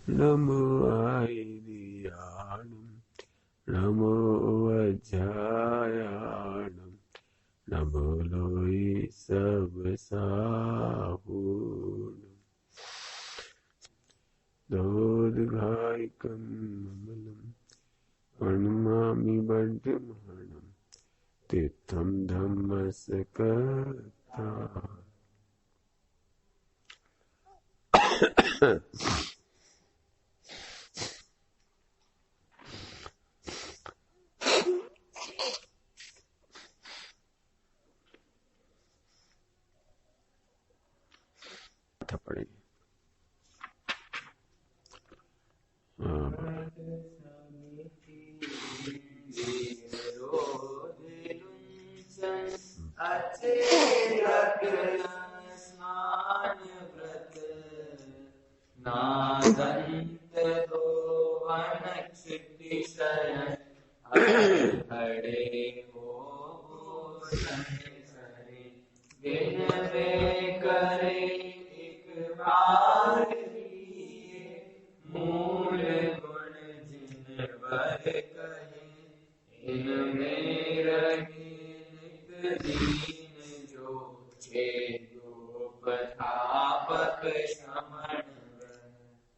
नमो आयर्याणं नमो वज्रायाणं नमो लोई सब साहूणं दोदघायकं ममलं प्रणमामि वर्धमानं तीर्थं धम्मसकथा पड़ेगी।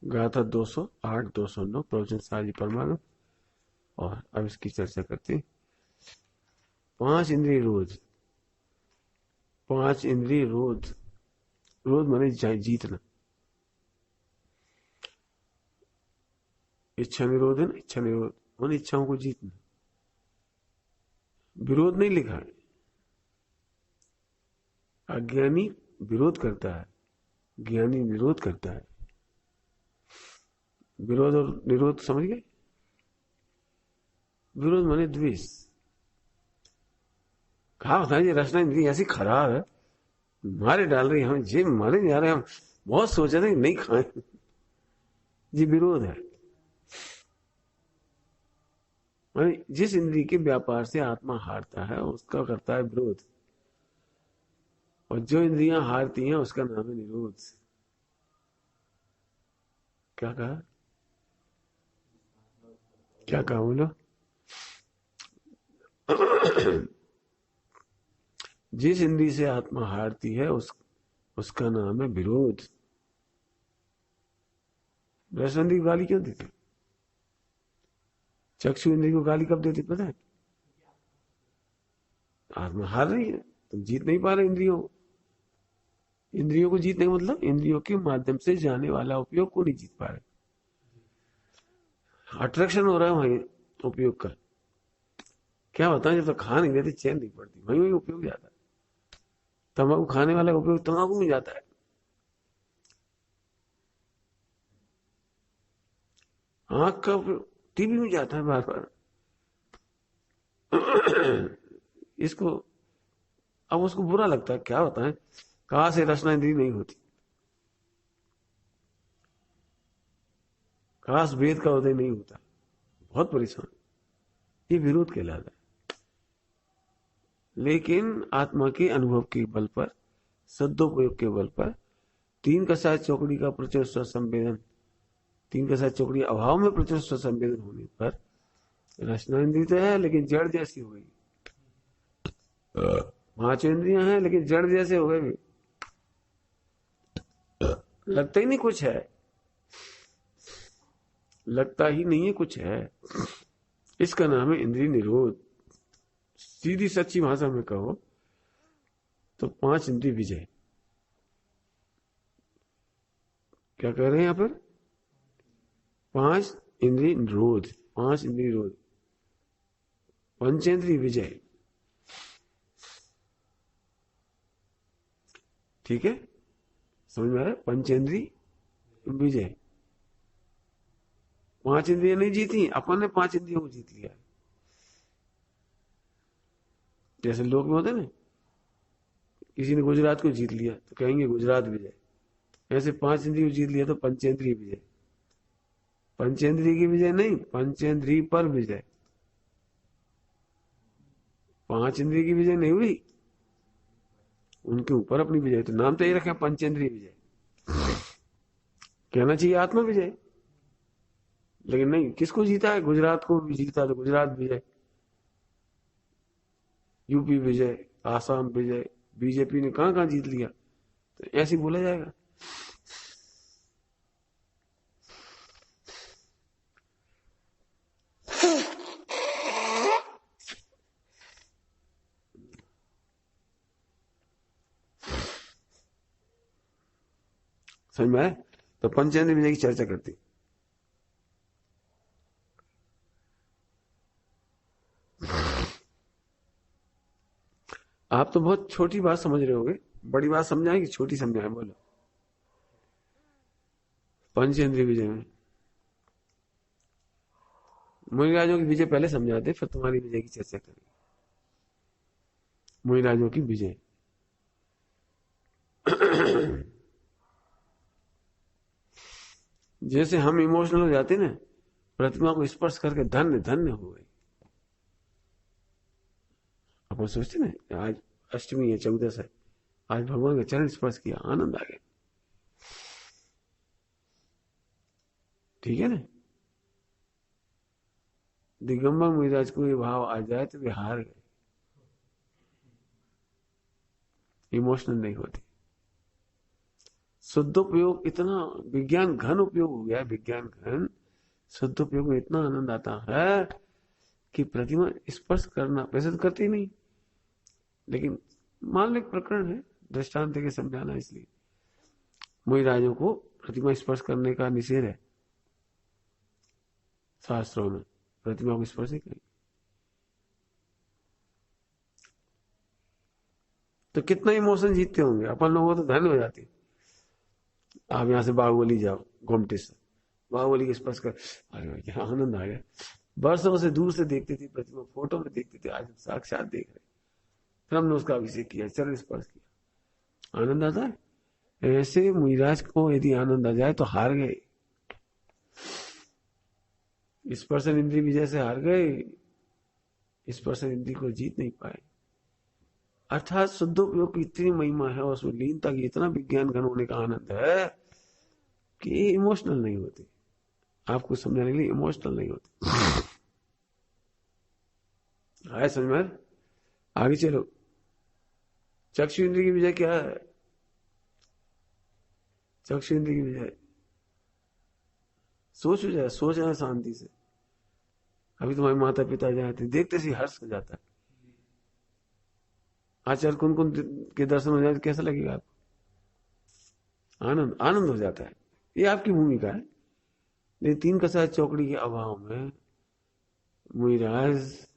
गाथा 208 209 प्रवचन सारी परमाणु। और अब इसकी चर्चा करते। 5 इंद्रिय रोध। 5 इंद्रिय रोध। रोध माने जीतना। इच्छा निरोध है ना, इच्छा निरोध उन इच्छाओं को जीतना। विरोध नहीं लिखा है। अज्ञानी विरोध करता है, ज्ञानी निरोध करता है। विरोध और निरोध समझ गए। विरोध माने द्वेष। कहा होता है ये रचना इंद्रिय ऐसी खराब है, मारे डाल रही, हम जे मारे जा रहे, हम बहुत सोचे थे नहीं खाए। ये विरोध है। माने जिस इंद्रिय के व्यापार से आत्मा हारता है उसका करता है विरोध, और जो इंद्रियां हारती हैं उसका नाम है निरोध। क्या कहा, क्या कहा बोलो। जिस इंद्रिय से आत्मा हारती है उसका नाम है विरोध। रसवंदी को गाली क्यों देती, चक्षु इंद्रिय को गाली कब देती पता है। आत्मा हार रही है, तुम जीत नहीं पा रहे इंद्रियों। इंद्रियों को जीतने का मतलब इंद्रियों के माध्यम से जाने वाला उपयोग को नहीं जीत पा रहे। अट्रैक्शन हो रहा है वहीं उपयोग का। क्या होता है, जब तक खा नहीं देते चैन नहीं पड़ती, वहीं वहीं उपयोग जाता है। तंबाकू खाने वाला उपयोग तंबाकू में जाता है। आंख का टीवी में जाता है बार बार। इसको अब उसको बुरा लगता है। क्या होता है, कहा से रचना इंद्री नहीं होती, काश वेद का उदय नहीं होता, बहुत परेशान। ये विरोध कहलाता है। लेकिन आत्मा के अनुभव के बल पर, सदोपयोग के बल पर, 3 का 7 चौकड़ी का प्रचुर संवेदन, 3 का 7 चौकड़ी अभाव में प्रचुर संवेदन होने पर रचना इंद्रिय तो है लेकिन जड़ जैसी हो गई। 5 इंद्रियां हैं लेकिन जड़ जैसे हो गए, लगता ही नहीं कुछ है, लगता ही नहीं है कुछ है। इसका नाम है इंद्रिय निरोध। सीधी सच्ची भाषा में कहो तो 5 इंद्रिय विजय। क्या कह रहे हैं यहां पर, 5 इंद्रिय निरोध, 5 इंद्रिय निरोध, पंचेंद्रिय विजय। ठीक है, समझ में आ रहा है। पंचेंद्रिय विजय। 5 इंद्रियां नहीं जीती, अपन ने 5 इंद्रियों को जीत लिया। जैसे लोग में होते ना, किसी ने गुजरात को जीत लिया तो कहेंगे गुजरात विजय। ऐसे 5 इंद्रियों जीत लिया तो पंचेंद्रिय विजय। पंचेंद्रिय की विजय नहीं, पंचेंद्रिय पर विजय। 5 इंद्रिय की विजय नहीं हुई, उनके ऊपर अपनी विजय। तो नाम तो ये रखा पंचेंद्रिय विजय। कहना चाहिए आत्मा विजय। लेकिन नहीं, किसको जीता है? गुजरात को भी जीता, तो गुजरात विजय, यूपी विजय, आसाम विजय। बीजेपी ने कहां कहां जीत लिया, तो ऐसे ही बोला जाएगा। समझ में आया? तो पंचेंद्र विजय की चर्चा करती। आप तो बहुत छोटी बात समझ रहे होगे, बड़ी बात समझाएं कि छोटी समझाएं? बोलो। पंचेंद्रीय विजय में मुनिराजों की विजय पहले समझाते, फिर तुम्हारी विजय की चर्चा करेंगे। मुनिराजों की विजय जैसे हम इमोशनल हो जाते ना, प्रतिमा को स्पर्श करके धन्य धन्य हो गई। अपन सोचते ना, आज अष्टमी है, 14 है, आज भगवान का चरण स्पर्श किया, आनंद आ गया। ठीक है ना? दिगंबर मुनिराज को ये भाव आ जाए तो वे हार गए, इमोशनल नहीं होते। शुद्धोपयोग इतना विज्ञान घन उपयोग हो गया है, विज्ञान घन। शुद्धोपयोग में इतना आनंद आता है कि प्रतिमा स्पर्श करना वैसे तो करती नहीं, लेकिन मान लो एक प्रकरण है, दृष्टांत के समझाना, इसलिए मुनिराजों को प्रतिमा स्पर्श करने का निषेध है शास्त्रों में, प्रतिमा को स्पर्श नहीं करेंगे। तो कितना इमोशन जीतते होंगे अपन लोगों, तो धन हो जाती। आप यहां से बाहुबली जाओ, गोमटी से बाहुबली के स्पर्श कर, अरे क्या आनंद आ गया। वर्षों से दूर से देखते थे प्रतिमा, फोटो में देखते थे, आज साक्षात देख रहे। फिर हमने उसका अभिषेक किया, चरण स्पर्श किया, आनंद आता है। ऐसे मुनिराज को यदि आनंद आ जाए तो हार गए, स्पर्शन इंद्रिय विजय से हार गए, स्पर्शन इंद्रिय को जीत नहीं पाए। अर्थात शुद्धोपयोग की इतनी महिमा है, उसमें लीनता की इतना विज्ञान घन होने का आनंद है कि इमोशनल नहीं होते। आपको समझाने के लिए इमोशनल नहीं होते। आए समझ में? आगे चलो। चक्षु इंद्रिय की विजय क्या है? चक्षु इंद्रिय की विजय, सोच जाए, सोच जाए शांति से। अभी तुम्हारे माता पिता जाते, देखते सी हर्ष हो जाता है। आचार्य कुन कुन के दर्शन हो जाए तो कैसा लगेगा आपको? आनंद आनंद हो जाता है। ये आपकी भूमिका है। लेकिन तीन कसाय चौकड़ी के अभाव में मुनिराज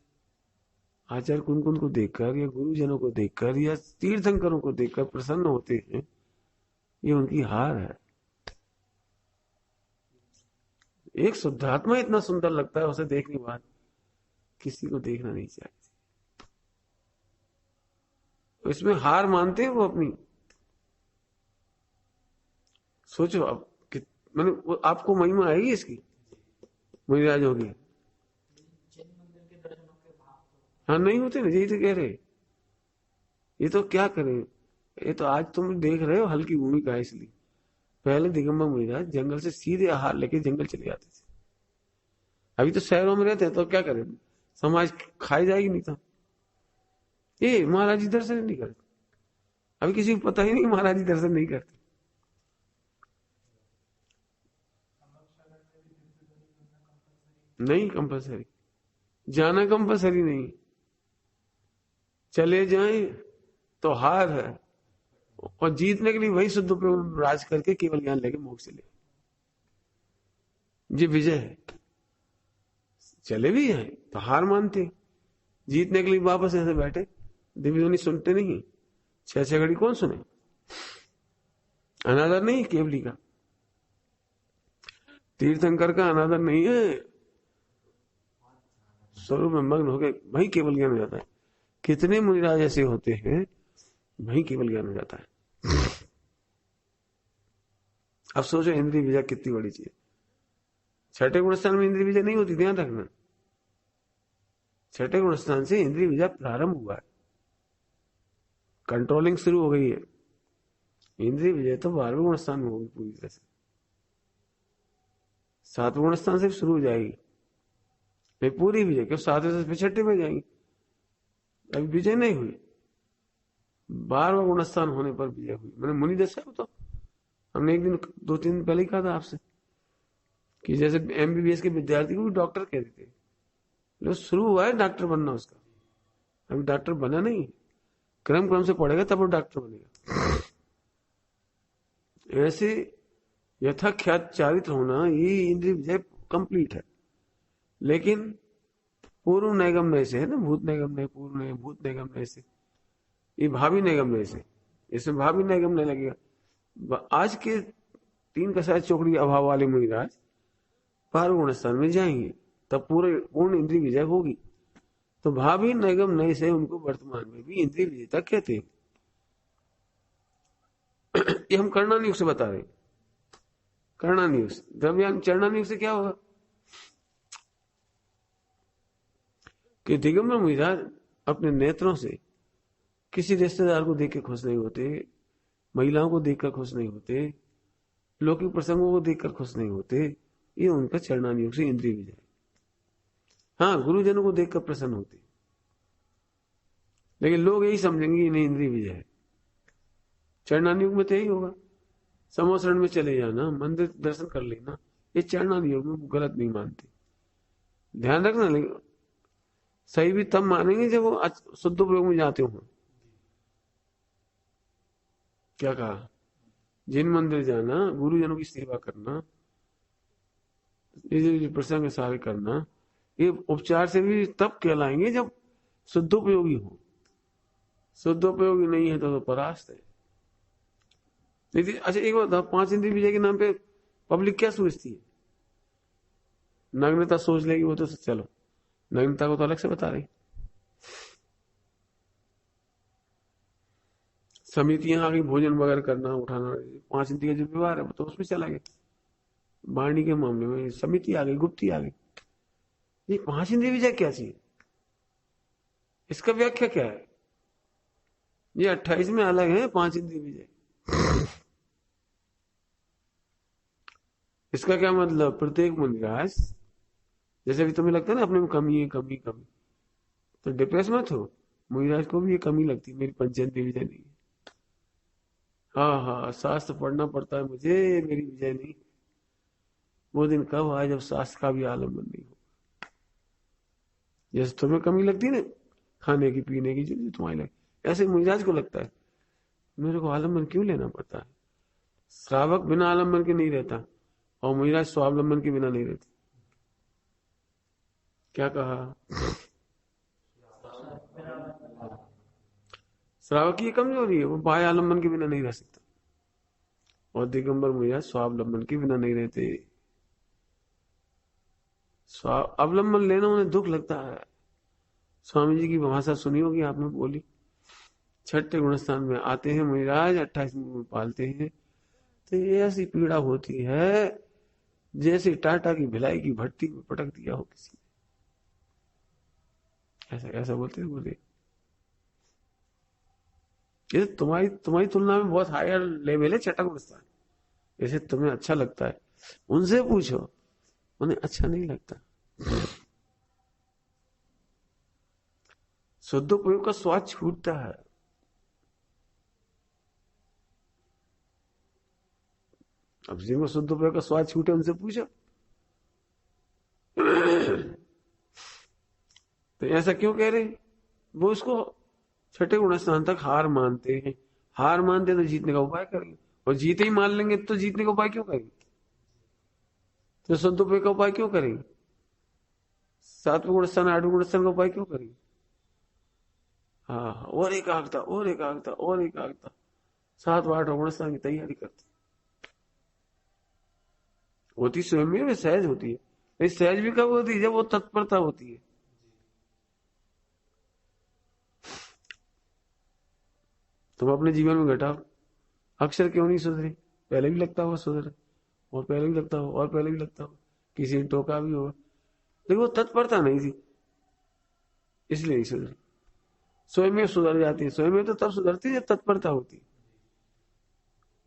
आचार्य कुन कुन को देखकर या गुरुजनों को देखकर या तीर्थंकरों को देखकर प्रसन्न होते हैं, ये उनकी हार है। एक शुद्धात्मा इतना सुंदर लगता है, उसे देखने के बाद किसी को देखना नहीं चाहिए। तो इसमें हार मानते हैं वो अपनी। सोचो अब कि मैंने आपको महिमा आएगी इसकी, मुनिराज होगी। हाँ नहीं होते ना, यही तो कह रहे। ये तो क्या करें, ये तो आज तुम देख रहे हो हल्की भूमिका है, इसलिए। पहले दिगंबर मुनिराज जंगल से सीधे आहार लेके जंगल चले जाते थे। अभी तो शहरों में रहते हैं, तो क्या करें, समाज खाई जाएगी नहीं तो। ये महाराज जी दर्शन नहीं करते। अभी किसी को पता ही नहीं महाराज जी दर्शन नहीं करते। नहीं कंपलसरी, जाना कंपलसरी नहीं, चले जाएं तो हार है। और जीतने के लिए वही शुद्ध उपयोग राज करके केवल ज्ञान लेके मोक्ष चले, ये विजय है। चले भी हैं तो हार मानते, जीतने के लिए वापस ऐसे बैठे, दिव्य ध्वनि सुनते नहीं। 6 घड़ी कौन सुने? अनादर नहीं केवली का, तीर्थंकर का अनादर नहीं है। स्वरूप में मग्न होकर वही केवल ज्ञान हो जाता है। कितने मुनिराज ऐसे होते हैं, वही केवल ज्ञान हो जाता है। अब सोचो इंद्रिय विजय कितनी बड़ी चीज। छठे गुण स्थान में इंद्रिय विजय नहीं होती, ध्यान रखना। छठे गुण स्थान से इंद्रिय विजय प्रारंभ हुआ है, कंट्रोलिंग शुरू हो गई है। इंद्रिय विजय तो 12वें गुण स्थान में होगी पूरी तरह से। सातवें गुण स्थान से शुरू हो जाएगी, नहीं पूरी विजय, क्यों सातवें से छठे में जाएंगे, अभी विजय नहीं हुई। 12वां गुण स्थान होने पर विजय हुई। मैंने मुनि दशा को तो हमने एक दिन 2-3 दिन पहले ही कहा था आपसे कि जैसे एमबीबीएस के विद्यार्थी को भी डॉक्टर कह देते, जो शुरू हुआ है डॉक्टर बनना उसका, अभी डॉक्टर बना नहीं, क्रम क्रम से पढ़ेगा तब वो डॉक्टर बनेगा। ऐसे यथाख्यात चारित्र होना, ये इंद्रिय विजय कंप्लीट है। लेकिन पूर्व नैगम नय से है ना, भूत नैगम नय, पूर्व नय, भूत नैगम नय से, ये भावी नैगम नय से, इसमें भावी नैगम नय लगेगा। आज के 3 कसाय चौकड़ी अभाव वाले मुनिराज 12 गुण स्थान में जाएंगे, तब पूरे पूर्ण इंद्रिय विजय होगी। तो भावी नैगम नय से उनको वर्तमान में भी इंद्रिय विजेता कहते हैं। ये हम कर्णानि युग से बता रहे हैं। कर्णानि युग से, द्रव्यान चरणानि युग से क्या होगा कि दिगंबर मुनिराज अपने नेत्रों से किसी रिश्तेदार को देख के खुश नहीं होते, महिलाओं को देखकर खुश नहीं होते, लौकिक प्रसंगों को देखकर खुश नहीं होते, ये उनका चरणानि योग से इंद्रिय विजय। हाँ, गुरुजनों को देखकर प्रसन्न होते, लेकिन लोग यही समझेंगे इन्हें इंद्रिय विजय है। चरणानि योग में तो यही होगा, समोसरण में चले जाना, मंदिर दर्शन कर लेना, ये चरणानि योग में गलत नहीं मानते। ध्यान रखना, लेकिन सही भी तब मानेंगे जब वो शुद्ध प्रयोग में जाते हो। क्या कहा, जिन मंदिर जाना, गुरुजनों की सेवा करना, ये प्रसंग सारे करना, ये उपचार से भी तब कहलाएंगे जब शुद्धोपयोगी हो। शुद्धोपयोगी नहीं है तो परास्त है। अच्छा एक बात, 5 इंद्रिय विजय के नाम पे पब्लिक क्या सोचती है? नग्नता सोच लेगी वो तो चलो, नग्नता को तो अलग से बता रही। समितियां आ गई, भोजन वगैरह करना, उठाना, 5 इंद्रिय का जो व्यवहार है तो उसमें चला गया। वाणी के मामले में समिति आ गई, गुप्ती आ गई। ये 5 इंद्रिय विजय क्या चाहिए, इसका व्याख्या क्या है? ये 28 में अलग है 5 इंद्रिय विजय। इसका क्या मतलब, प्रत्येक मुनिराज, जैसे भी तुम्हें लगता है ना अपने में कमी है, कमी कमी, तो डिप्रेस मत हो। मुनिराज को भी ये कमी लगती है, मेरी 5 इंद्रिय विजय नहीं है। हाँ हाँ, शास्त्र पढ़ना पड़ता है मुझे, मेरी विजय नहीं। वो दिन कब आए जब शास्त्र का भी आलम्बन नहीं हो। जैसे तुम्हें कमी लगती है ना खाने की, पीने की, जो तुम्हारी लगे, ऐसे मुनिराज को लगता है मेरे को आलम्बन क्यों लेना पड़ता है। श्रावक बिना आलम्बन के नहीं रहता, और मुनिराज स्वावलंबन के बिना नहीं रहती। क्या कहा, श्रावक की कमजोरी है, वो बाह्य आलम्बन के बिना नहीं रह सकता, और दिगंबर मुनिराज स्वावलंबन के बिना नहीं रहते। अवलंबन लेना उन्हें दुख लगता है। स्वामी जी की भाषा सुनी होगी आपने, बोली, छठे गुणस्थान में आते हैं मुनिराज, 28 में पालते हैं, तो ये ऐसी पीड़ा होती है जैसे टाटा की भिलाई की भट्टी में पटक दिया हो किसी ने। ऐसा ऐसा बोलते हैं, बोले ये तुम्हारी तुम्हारी तुलना में बहुत हायर लेवल है छठा गुणस्थान, जैसे तुम्हें अच्छा लगता है, उनसे पूछो, उन्हें अच्छा नहीं लगता। शुद्धोपयोग का स्वाद छूटता है। अब जिनको शुद्धोपयोग का स्वाद छूटे उनसे पूछो। तो ऐसा क्यों कह रहे, वो उसको छठे गुणस्थान तक हार मानते हैं। हार मानते तो जीतने का उपाय करेंगे, और जीते ही मान लेंगे तो जीतने का उपाय क्यों करेंगे, तो शुद्धोपयोग का उपाय क्यों करेंगे, 7वें गुणस्थान 8वें गुणस्थान का उपाय क्यों करेंगे। हाँ, और एकाग्रता, और एकाग्रता, और एकाग्रता, 7 8 गुणस्थान की तैयारी करते होती, स्वयं में सहज होती है। सहज भी कब होती है, जब वो तत्परता होती है। तुम अपने जीवन में घटाओ, अक्षर क्यों नहीं सुधरे, पहले भी लगता होगा सुधरे, और पहले भी लगता हो, और पहले भी लगता हो, किसी ने टोका भी होगा, लेकिन वो तत्परता नहीं थी, इसलिए नहीं सुधरी। स्वयं में सुधर जाती है, स्वयं में तो तब सुधरती है जब तत्परता होती है।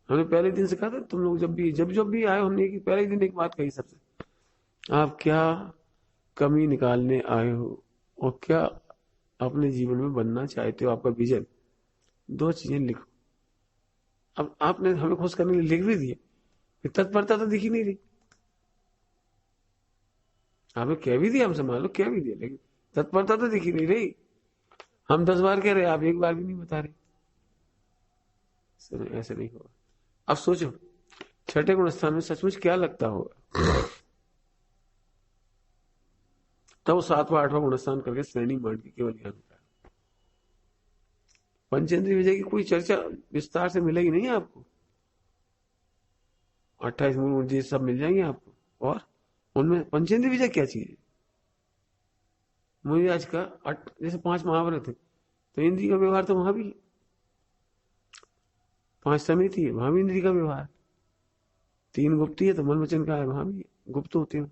हमने पहले दिन से कहा था, तुम लोग जब भी आए, हमने पहले दिन एक बात कही सबसे, आप क्या कमी निकालने आए हो और क्या अपने जीवन में बनना चाहते हो, आपका विजन। 2 चीजें लिखो। अब आपने हमें खुश करने के लिए लिख भी दिए, फिर तत्परता तो दिख ही नहीं रही। आपने कह भी दिया, हमसे मान लो कह भी दिया, लेकिन तत्परता तो दिख ही नहीं रही। हम 10 बार कह रहे, आप एक बार भी नहीं बता रहे। ऐसे नहीं होगा। अब सोचो, छठे गुण स्थान में सचमुच क्या लगता होगा। तब 7वां 8वां गुण स्थान करके श्रेणी मान की केवल ज्ञान होता है। पंचेंद्रिय विजय की कोई चर्चा विस्तार से मिलेगी नहीं आपको। 28 मूल जी सब मिल जाएंगे आपको। और उनमें पंचेंद्रिय विजय क्या चीज है। मुझे आज का जैसे 5 महाभारत है, तो इंद्रिय का व्यवहार तो वहां भी है। 5 समिति है, वहां भी इंद्रिय का व्यवहार। 3 गुप्ती है, तो मन वचन का है, वहां भी गुप्त होते हैं।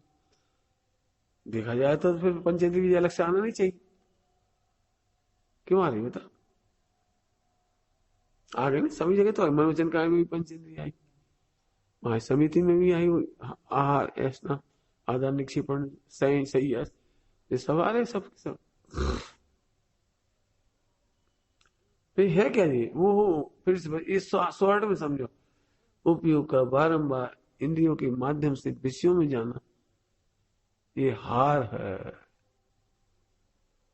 देखा जाए तो फिर पंचेंद्रिय विजय अलग से आना नहीं चाहिए। क्यों आ रही बता। आ गए ना सभी जगह, तो मन वचन का में भी पंचेंद्रिय आई, वहां समिति में भी आई। आहार ऐसा आदान निक्षेपण सही सही है, ये सब आ रहे सब सब। फिर है क्या ये वो फिर इस शॉर्ट में समझो। उपयोग का बारंबार इंद्रियों के माध्यम से विषयों में जाना, ये हार है।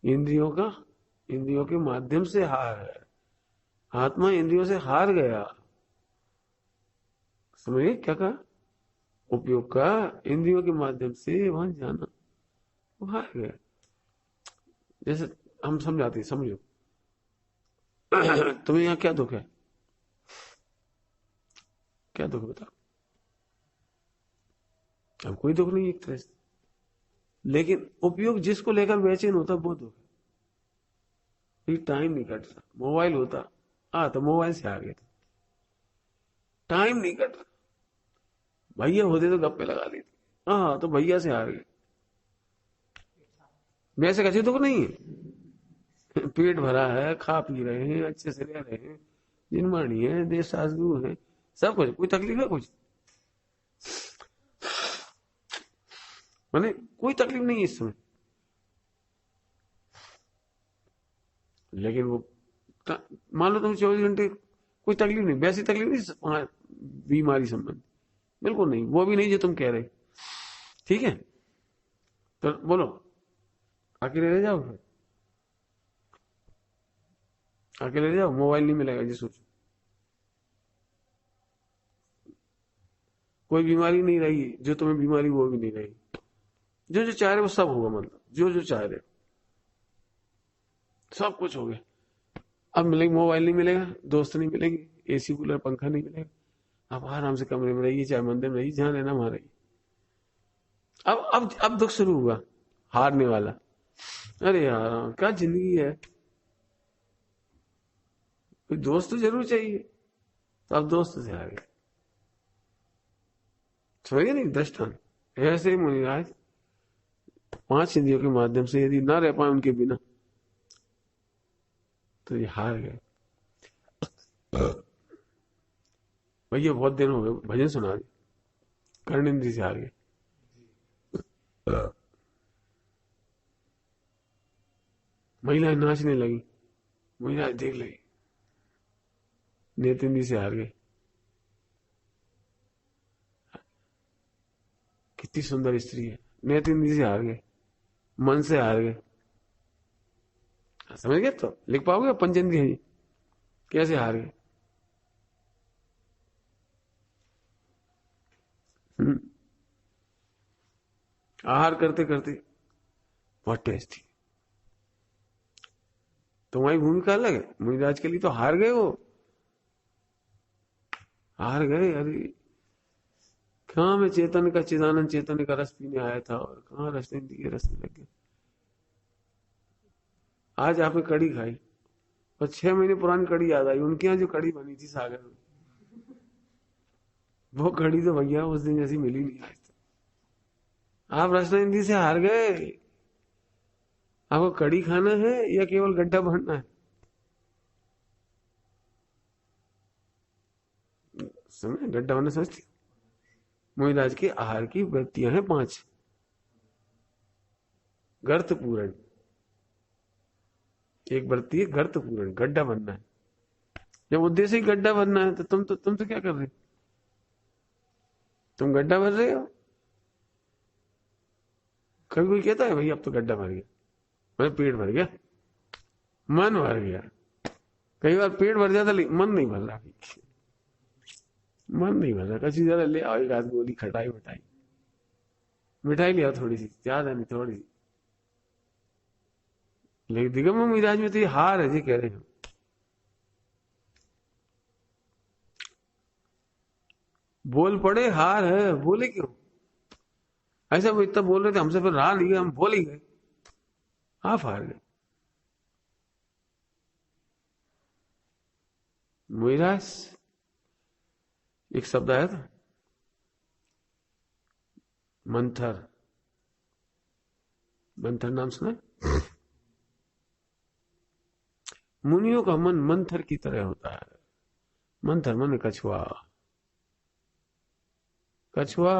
इंद्रियों के माध्यम से हार है। आत्मा इंद्रियों से हार गया। समझिए क्या कहा। उपयोग का इंद्रियों के माध्यम से वहां जाना, वो हार गया। जैसे हम समझाते, समझो। तुम्हें यहाँ क्या दुख है, क्या दुख बताओ। अब कोई दुख नहीं एक तरह से, लेकिन उपयोग जिसको लेकर बेचैन होता वो दुख है। फिर टाइम नहीं कटता। मोबाइल होता तो मोबाइल से आ गया था, टाइम नहीं कट रहा। भैया होते तो गप्पे लगा लेते, तो भैया से हार गए। वैसे कैसे दुख नहीं है। पेट भरा है, खा पी रहे हैं, अच्छे से रह रहे हैं, जिनमानी है, देश सासगु है, सब कुछ, कोई तकलीफ है कुछ, मैंने कोई तकलीफ नहीं है इस समय। लेकिन वो मान लो तुम 24 घंटे कोई तकलीफ नहीं, वैसी तकलीफ नहीं बीमारी संबंधी, बिल्कुल नहीं, वो भी नहीं जो तुम कह रहे। ठीक है, तो बोलो अकेले रह जाओ, फिर अकेले रह जाओ, मोबाइल नहीं मिलेगा जी सोचो। कोई बीमारी नहीं रही, जो तुम्हें बीमारी वो भी नहीं रही। जो जो चाह रहे वो सब होगा, मतलब जो जो चाह रहे सब कुछ हो गया। अब मिलेगी, मोबाइल नहीं मिलेगा, दोस्त नहीं मिलेंगे, एसी कूलर पंखा नहीं मिलेगा। अब आराम से कमरे में रहिए, चाहे मंदिर में रहिए, जहां रहना वहां रहिए। अब दुख शुरू हुआ, हारने वाला। अरे यार क्या जिंदगी है, कोई दोस्त तो जरूर चाहिए। तो अब दोस्त से हार गए। समझिए नहीं दृष्टांत। ऐसे ही मुनिराज 5 इंद्रियों के माध्यम से यदि ना रह पाए उनके बिना, तो ये हार गए। भैया बहुत दिन हो गए, भजन सुना दे, कर्ण इंद्री से हार गए। महिलाएं नाचने लगी, महिलाएं देख लगी, नेत्र इंद्री से हार गए। कितनी सुंदर स्त्री है, नेत्र इंद्री से हार गए, मन से हार गए। समझ गए, तो लिख पाओगे पंचेंद्रिय है जी, कैसे हार गए। आहार करते करते बहुत टेस्ट थी। तुम्हारी भूमिका अलग है, मुनिराज के लिए तो हार गए वो, हार गए। अरे कहाँ मैं चेतन का, चिदानंद चेतन का रस पीने आया था, और कहाँ रस इंद्री के रस में लग गया। आज आपने कड़ी खाई, और 6 महीने पुरानी कड़ी याद आई, उनके यहाँ जो कड़ी बनी थी सागर में, वो कड़ी तो भैया उस दिन जैसी मिली नहीं आज तक। आप रसना इंद्री से हार गए। आपको कड़ी खाना है या केवल गड्ढा भरना है। समझ, गड्ढा भरना समझती। मुनिराज के आहार की वृत्तियां हैं 5। गर्त पूरण, एक वृत्ति है गर्त पूरण, गड्ढा बनना है। जब उद्देश्य ही गड्ढा बनना है तो तुम तो क्या कर रहे हो? तुम गड्ढा भर रहे हो। कभी कोई कहता है भाई अब तो गड्ढा भर गया, मेरा पेट भर गया, मन भर गया। कई बार पेट भर जाता लेकिन मन नहीं भर रहा, मन नहीं भर रहा। कभी ज्यादा ले आओ एक आध गोली खटाई मिठाई, मिठाई ले आओ थोड़ी सी, ज्यादा नहीं थोड़ी सी। लेकिन दिगंबर मिजाज में तो ये हार है जी, कह रहे हैं। बोल पड़े हार है, बोले क्यों? ऐसा वो इतना बोल रहे थे हमसे, फिर रहा नहीं गया, हम बोल ही गए, आप हार गए। मुइराज एक शब्द आया था, मंथर। मंथर नाम सुना? मुनियों का मन मंथर की तरह होता है। मंथर मन कछुआ, कछुआ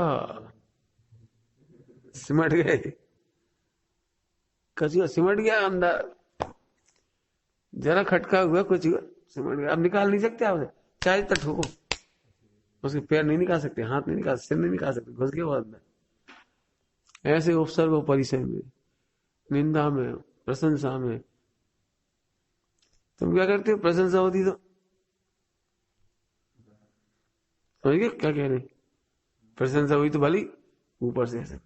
सिमट गए, कछुआ सिमट गया अंदर, जरा खटका हुआ कुछ सिमट गया। अब निकाल नहीं सकते आप, चाहे तक ठोको, उसके पैर नहीं निकाल सकते, हाथ नहीं निकाल, सिर नहीं निकाल सकते, घुस गया वो अंदर। ऐसे उपसर्ग और परिचय में, निंदा में, प्रशंसा में तुम क्या करते हो? प्रशंसा होती तो समझ गए क्या कह रहे? प्रशंसा हुई तो भली ऊपर से ऐसे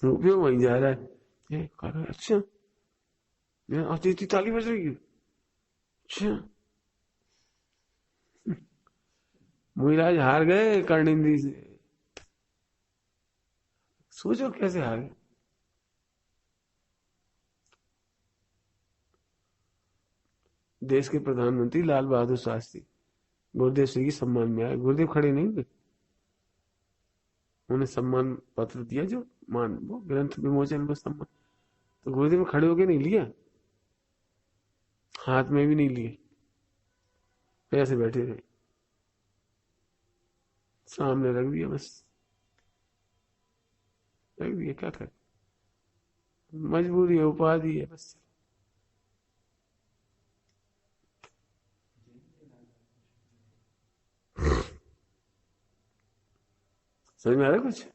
उपयोग वहीं जा रहा है। अच्छा इतनी ताली बज रही है, अच्छा। मुइराज हार गए कर्णेंद्री से। सोचो कैसे हार गए। देश के प्रधानमंत्री लाल बहादुर शास्त्री गुरुदेव श्री की सम्मान में आए। गुरुदेव खड़े नहीं हुए, उन्हें सम्मान पत्र दिया, जो मान वो ग्रंथ विमोचन को सम्मान। तो गुरुदेव खड़े होके नहीं लिया, हाथ में भी नहीं लिए, ऐसे बैठे रहे, सामने रख दिया, बस रख दिया। क्या कर, मजबूरी है, उपाधि है, बस। समझ में आ रहा है कुछ?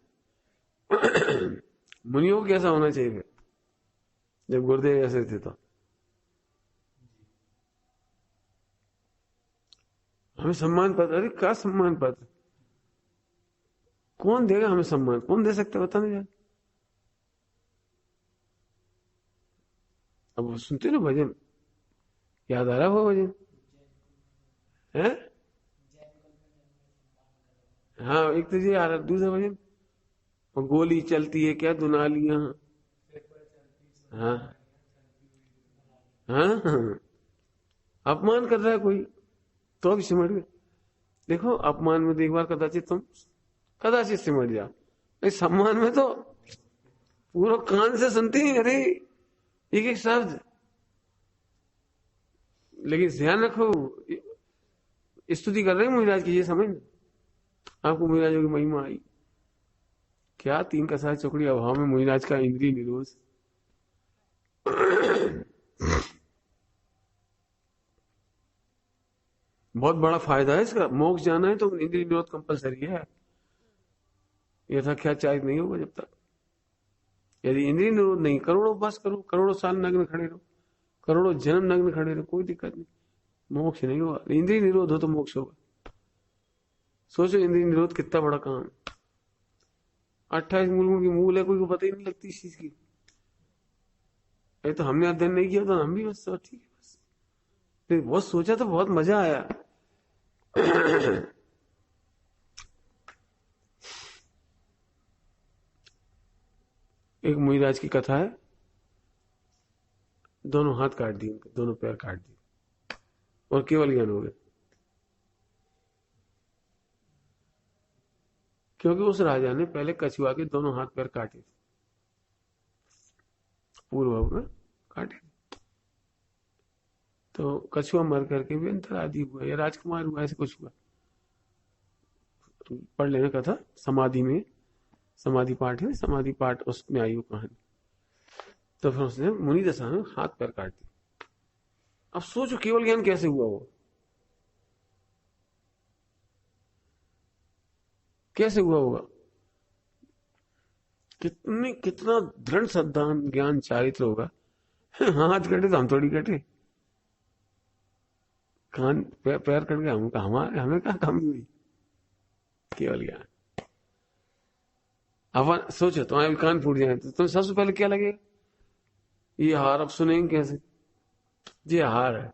मुनियों को कैसा होना चाहिए जब गुरुदेव ऐसे थे? तो हमें सम्मान पत्र, अरे क्या सम्मान पत्र? कौन देगा हमें सम्मान? कौन दे सकता है? बता नहीं यार। अब सुनते ना भजन, याद आ रहा वो भजन है? हाँ एक तो ये आ रहा, दूसरा भजन, और गोली चलती है क्या दुनालियां। हाँ हाँ हाँ, अपमान कर रहा है कोई तो भी सिमट गए। देखो अपमान में एक बार कदाचित तुम कदाचित सिमट जाओ, इस सम्मान में तो पूरा कान से सुनते हैं, अरे एक एक शब्द। लेकिन ध्यान रखो, स्तुति कर रहे हैं मुइराज की, ये समझ आपको मुइराजों की महिमा आई क्या? 3 कसाय चौकड़ी अभाव में मुइराज का इंद्रिय निरोध। बहुत बड़ा फायदा है इसका। मोक्ष जाना है तो इंद्रिय निरोध कंपलसरी है, यथाख्याचारित नहीं होगा जब तक। यदि इंद्रिय निरोध नहीं, करोड़ों बस करो, करोड़ों साल नग्न खड़े रहो, करोड़ों जन्म नग्न खड़े रहो, कोई दिक्कत नहीं, मोक्ष नहीं होगा। इंद्रिय निरोध हो तो मोक्ष होगा। सोचो इंद्रिय निरोध कितना बड़ा काम। 28 मूलों की मूल है, कोई को पता ही नहीं लगती इस चीज की। अरे तो हमने अध्ययन नहीं किया तो हम भी बस ठीक है, बस बहुत सोचा तो बहुत मजा आया। एक मुइराज की कथा है, दोनों हाथ काट दिए, दोनों पैर काट दिए और केवल ज्ञान हो गए, क्योंकि उस राजा ने पहले कछुआ के दोनों हाथ पैर काटे थे, पूर्व में काटे। तो कछुआ मर करके भी अंतर आदि हुआ या राजकुमार हुआ, ऐसे कुछ हुआ। पढ़ लेना कथा समाधि में। समाधि पाठ है, समाधि पाठ, उसमें आई वो कहानी। तो फिर उसने मुनि दशा में हाथ पैर काट दिए। अब सोचो केवल ज्ञान कैसे हुआ, वो कैसे हुआ होगा, कितना दृढ़ श्रद्धा ज्ञान चारित्र होगा। हाथ कटे तो हम थोड़ी कटे, कान पैर कट गया, हमारे हमें क्या कमी हुई, केवल ज्ञान। अब सोचो तुम्हारे भी कान फूट जाए तो तुम्हें सबसे पहले क्या लगेगा, ये हार अब सुनेंगे कैसे, ये हार है।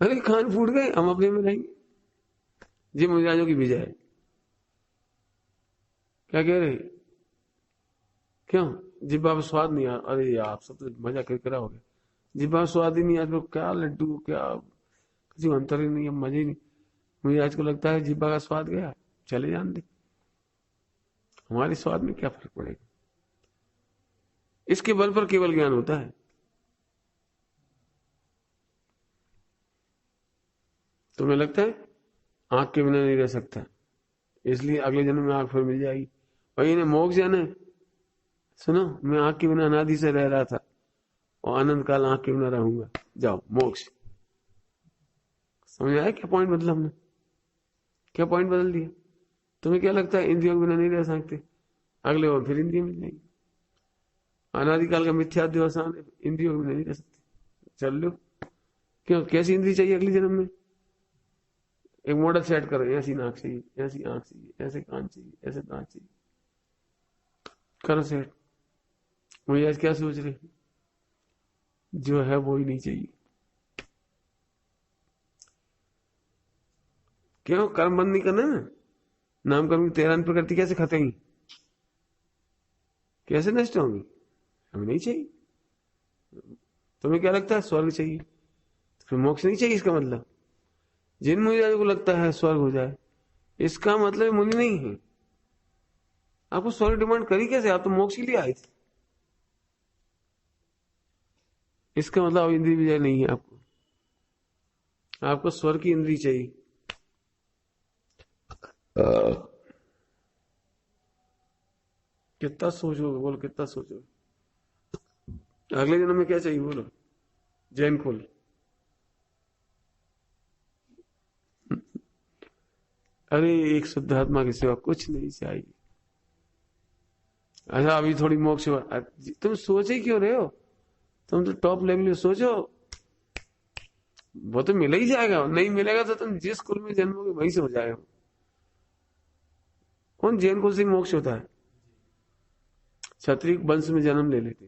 अरे कान फूट गए, हम अपने में रहेंगे। जी मुजाजों की विजय है। क्या कह रहे, क्यों जिब्बा पे स्वाद नहीं आ, अरे यार आप सब तो मजा किरकिरा हो गया, जिब्बा पे स्वाद ही नहीं आता, क्या लड्डू क्या, किसी को अंतर ही नहीं है, मजे ही नहीं। मुझे आज को लगता है जिब्बा का स्वाद गया, चले जान दे, हमारे स्वाद में क्या फर्क पड़ेगा। इसके बल पर केवल ज्ञान होता है। तुम्हें लगता है आंख के बिना नहीं रह सकता, इसलिए अगले जन्म में आंख फिर मिल जाएगी, और इन्हें मोक्ष जाना है। सुनो, मैं आंख के बिना अनादि से रह रहा था और अनंत काल आंख के बिना रहूंगा, जाओ मोक्ष। समझ आया क्या पॉइंट बदला हमने, क्या पॉइंट बदल दिया। तुम्हें क्या लगता है इंद्रियों के बिना नहीं रह सकते, अगले और फिर इंद्रिय मिल जाएंगी। अनादिकाल का मिथ्या दिवसान है, इंद्रियों के बिना नहीं रह सकते, चल लो। क्यों, कैसी इंद्री चाहिए अगले जन्म में, एक मॉडल सेट करो, ऐसी नाक चाहिए, ऐसी आंख चाहिए, ऐसे कान चाहिए, ऐसे दांत चाहिए, करो सेट। मुझे आज क्या सोच रहे, जो है वो ही नहीं चाहिए। क्यों, कर्म बंद नहीं करना ना, नाम कर्म की 13 प्रकृति कैसे खतेंगी, कैसे नष्ट होंगी, हमें नहीं चाहिए। तुम्हें क्या लगता है स्वर्ग चाहिए, तो फिर मोक्ष नहीं चाहिए, इसका मतलब जिन मुनि को लगता है स्वर्ग हो जाए, इसका मतलब मुनि नहीं है। आपको स्वर्ग डिमांड करी कैसे, आप तो मोक्ष के लिए आए थे, इसका मतलब अब इंद्रिय विजय नहीं है आपको, आपको स्वर्ग की इंद्रिय चाहिए। कितना सोचोगे, बोलो कितना सोचोगे। अगले जन्म में क्या चाहिए बोलो, जैन कुल। अरे एक शुद्ध आत्मा की सेवा, कुछ नहीं चाहिए। अच्छा अभी थोड़ी मोक्ष हुआ, तुम सोच ही क्यों रहे हो, तुम तो टॉप लेवल में सोचो, वो तो मिल ही जाएगा, नहीं मिलेगा तो तुम जिस कुल में जन्मोगे वहीं से हो जाएगा। कौन जैन कुल से मोक्ष होता है, क्षत्रिय वंश में जन्म ले लेते,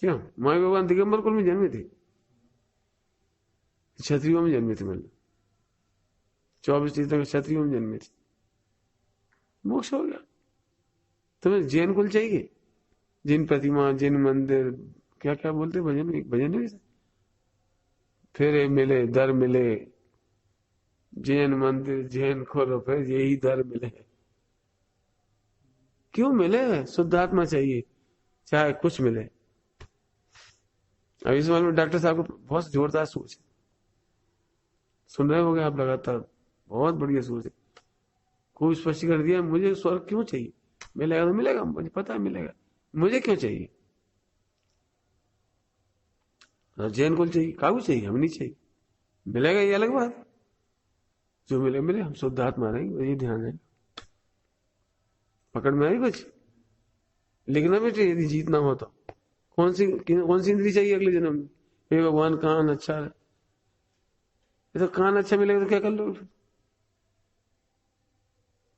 क्यों, माँ भगवान दिगंबर कुल में जन्मे थे, क्षत्रियों में जन्मे थे, मतलब 24 तीर्थंकर क्षत्रियों में जन्मे थे, मोक्ष हो गया। तुम्हें जैन कुल चाहिए, जिन प्रतिमा, जिन मंदिर, क्या क्या बोलते भजन, एक भजन है, फेरे मिले दर मिले, जैन मंदिर जैन खोलो फिर यही दर मिले। क्यों मिले, शुद्ध आत्मा चाहिए, चाहे कुछ मिले। अब इस बारे में डॉक्टर साहब को बहुत जोरदार सोच है, सुन रहे होंगे आप लगातार, बहुत बढ़िया सोच है। कोई स्पष्टीकरण दिया, मुझे स्वर्ग क्यों चाहिए, मिलेगा तो मिलेगा, मुझे पता है मिलेगा, मुझे क्यों चाहिए। जैन कुल चाहिए, काबू चाहिए, हम नहीं चाहिए, मिलेगा ये अलग बात, जो मिले मिले, हम शुद्ध आत्मा रहेंगे, ये ध्यान है। पकड़ में आई कुछ, लिखना बेटे यदि जीतना हो तो। कौन सी इंद्री चाहिए अगले जन्म में, हे भगवान कान अच्छा है, ये तो कान अच्छा मिलेगा तो क्या कर लोगे,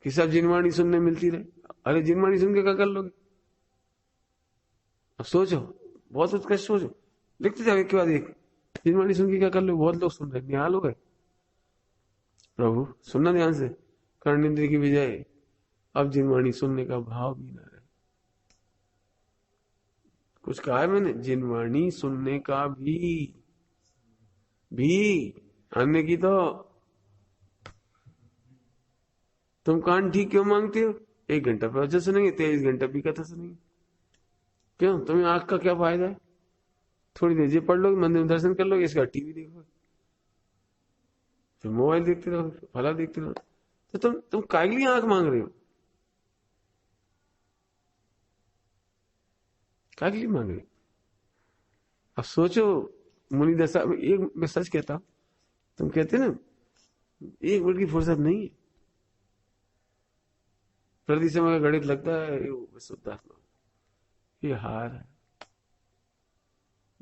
कि सब जिनवाणी सुनने मिलती रहे, अरे जिनवाणी सुन के क्या कर लोगे। अब सोचो, बहुत उत्कृष्ट सोचो, लिखते जाओ एक के बाद एक, जिनवाणी सुन के क्या कर लोगे, बहुत लोग सुन रहे, निहाल हो गए। प्रभु सुनना ध्यान से, कर्ण इंद्रिय की विजय, अब जिनवाणी सुनने का भाव भी ना रहे। कुछ कहा है मैंने, जिनवाणी सुनने का भी अन्य की तो। तुम कान ठीक क्यों मांगते हो, 1 घंटा प्रवचन सुनेंगे, 23 घंटा भी कथा सुनेंगे, क्यों, तुम्हें आंख का क्या फायदा है, थोड़ी देर ये पढ़ लोगे, मंदिर में दर्शन कर लोगे, इसका टीवी देखोगे, फिर मोबाइल देखते रहो, फला देखते रहो, तो तुम काय के लिए आंख मांग रहे हो। क्या के लिए मांग रहे? अब सोचो मुनि दशा में, एक मैं सच कहता हूं, तुम कहते ना एक मिनट की फुर्सत नहीं है, प्रति समय का गणित लगता है मैं शुद्धात्मा, ये हार है,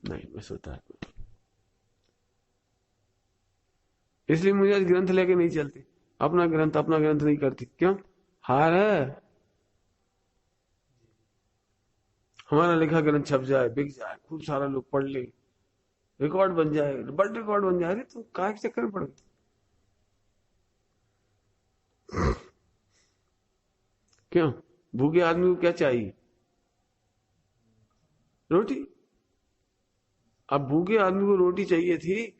नहीं मैं शुद्धात्मा। इसलिए मुझे आज ग्रंथ लेके नहीं चलती, अपना ग्रंथ नहीं करती। क्यों? हार है। हमारा लिखा ग्रंथ छप जाए, बिक जाए, खूब सारा लोग पढ़ ले, रिकॉर्ड बन जाए, वर्ल्ड रिकॉर्ड बन जाए, तो काय के चक्कर में पड़ गए? क्यों? भूखे आदमी को क्या चाहिए? रोटी। अब भूखे आदमी को रोटी चाहिए थी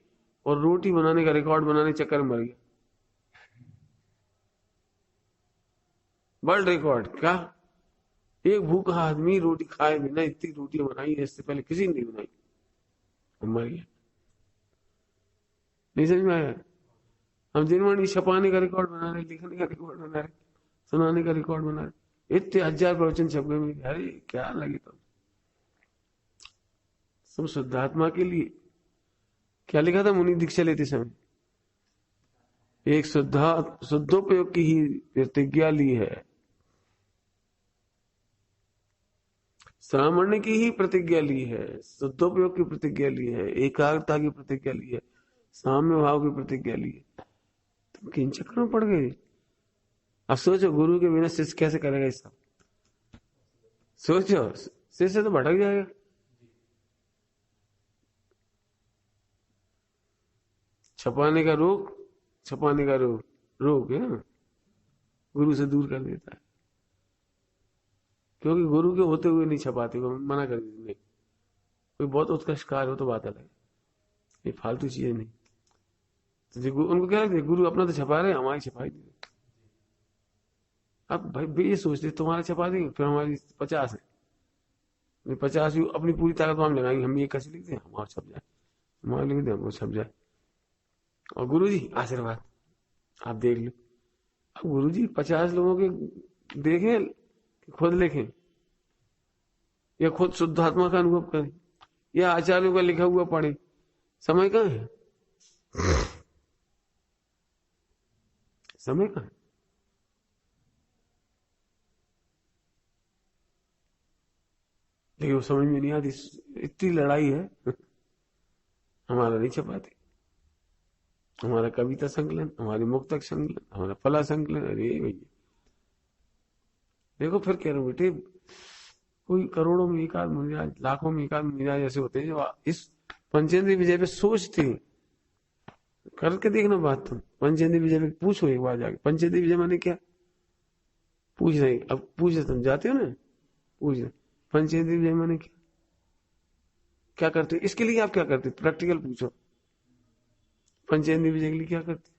और रोटी बनाने का रिकॉर्ड बनाने के चक्कर में मर गया। वर्ल्ड रिकॉर्ड क्या? एक भूखा आदमी रोटी खाए बिना इतनी रोटियां बनाई है, इससे पहले किसी ने नहीं बनाई, मर गया। नहीं समझ में आया? हम दिनवाणी छपाने का रिकॉर्ड बना रहे, लिखने का रिकॉर्ड बना रहे, सुनाने का रिकॉर्ड बना रहे, इतने 1000 प्रवचन छप गए मेरे। अरे क्या लगे तुम शुद्धात्मा के लिए। क्या लिखा था मुनि दीक्षा लेते समय? एक शुद्धोपयोग की ही प्रतिज्ञा ली है, सामण्य की ही प्रतिज्ञा ली है, शुद्धोपयोग की प्रतिज्ञा ली है, एकाग्रता की प्रतिज्ञा ली है, साम्य भाव की प्रतिज्ञा ली है। तुम किन चक्करों में पड़ गए? अब सोचो गुरु के बिना शिष्य कैसे करेगा ये सब? सोचो, शिष्य तो भटक जाएगा। छपाने का रोग, छपाने का रोग है ना, गुरु से दूर कर देता है। क्योंकि गुरु के होते हुए नहीं छपाते, वो मना कर देते। कोई बहुत उत्कृष्ट कार्य हो तो बात अलग है, ये फालतू चीजें नहीं। तो उनको क्या लगता है, गुरु अपना तो छपा रहे, हमारी छपाई दे। अब भाई ये सोचते तुम्हारा छपा देंगे, फिर हमारी 50 है, 50 भी अपनी पूरी ताकत हम लगाएंगे, हम ये कैसे लिख दें हमारा छप जाए, हमारा लिख दें हमको छप जाए। और गुरु जी आशीर्वाद आप देख लो। अब गुरु जी 50 लोगों के देखें, खुद लिखें, या खुद शुद्धात्मा का अनुभव करें, या आचार्यों का लिखा हुआ पढ़े, समय कहाँ है? समय कहाँ है? लेकिन वो समझ में नहीं आती, इतनी लड़ाई है। हमारा नहीं छपाते, हमारा कविता संकलन, हमारी मुक्तक संकलन, हमारा फला संकलन। अरे भैया देखो, फिर कह रहा हूं बेटे, कोई करोड़ों में एक आध मिजाज, लाखों में एक आध मिजाज ऐसे होते हैं जो इस पंचेंद्रीय विजय पे सोचते हैं। करके देखना बात, तुम पंचेंद्रीय विजय पे पूछो एक बार जाके, पंचेंद्रीय विजय माने क्या? पूछ रहे, अब पूछ रहे, तुम जाते हो ना, पूछ रहे पंचेंद्रीय विजय माने क्या, क्या करते हो? इसके लिए आप क्या करते? प्रैक्टिकल पूछो, पंचेंद्रीय विजय के लिए क्या करते?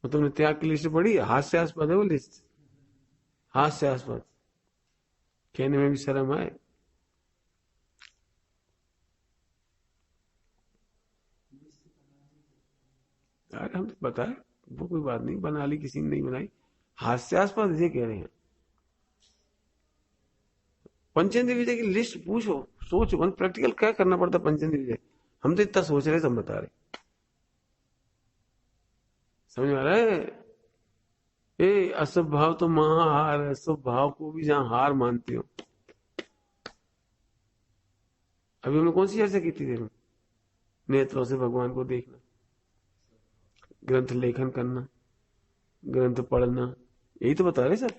और तुमने त्याग की लिस्ट पढ़ी? हास्यास्पद है वो लिस्ट, हास्यास्पद, कहने में भी शर्म आए। यार हम तो बताए, वो कोई बात नहीं, बना ली किसी ने नहीं बनाई, हास्यास्पद ये कह रहे हैं। पंचेंद्रीय विजय की लिस्ट पूछो, सोचो, प्रैक्टिकल क्या करना पड़ता पंचेंद्रीय विजय। हम तो इतना सोच रहे, सब बता रहे, समझ में आ रहा है? ए असुभ भाव तो महाहार है, शुभ भाव को भी जहां हार मानते हो। अभी हमने कौन सी चर्चा की थी? देखो, नेत्रों से भगवान को देखना, ग्रंथ लेखन करना, ग्रंथ पढ़ना, यही तो बता रहे सर।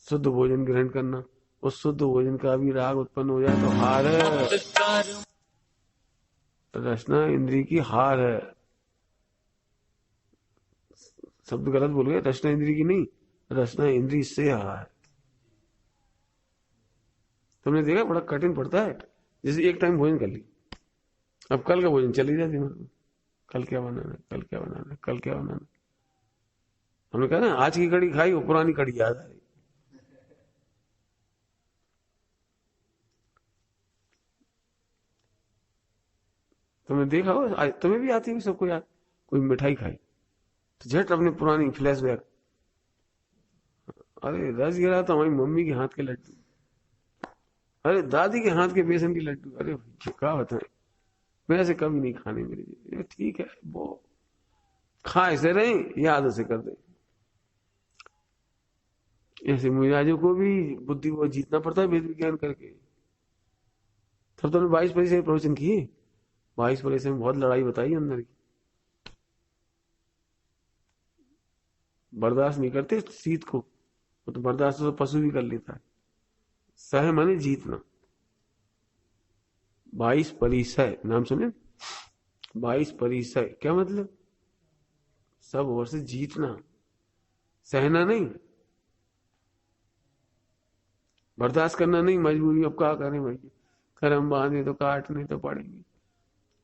शुद्ध भोजन ग्रहण करना, उस शुद्ध भोजन का भी राग उत्पन्न हो जाए तो हार है, रचना इंद्री की हार है। शब्द गलत बोल गए, रचना इंद्री की नहीं, रचना इंद्री से हार। तुमने देखा बड़ा कठिन पड़ता है। जैसे एक टाइम भोजन कर ली, अब कल का भोजन चली जाती है, कल क्या बनाना, कल क्या बनाना, कल क्या बनाना। हमने कहा ना आज की कड़ी खाई, वो पुरानी कड़ी याद आ रही। तुमने देखा हो, तुम्हें भी आती है सबको याद, कोई मिठाई खाई तो झट अपनी पुरानी फ्लैशबैक, अरे रसगुल्ला तो हमारी मम्मी के हाथ के लड्डू, अरे दादी के हाथ के बेसन के लड्डू, अरे क्या बताएं, वैसे कभी नहीं खाने मेरे, ये ठीक है वो खा ऐसे रहे, याद से कर दे। ऐसे मिजाजों को भी बुद्धि वो जीतना पड़ता है वेद विज्ञान करके। तब तो 22 प्रवचन किए, 22 में बहुत लड़ाई बताई अंदर की। बर्दाश्त नहीं करते शीत को, वो तो बर्दाश्त तो पशु भी कर लेता है। सह माने जीतना। 22 नाम सुने, 22 क्या मतलब? सब ओर से जीतना, सहना नहीं, बर्दाश्त करना नहीं, मजबूरी अब क्या करें भाई, कर्म बांधे तो काटने तो पड़ेंगे,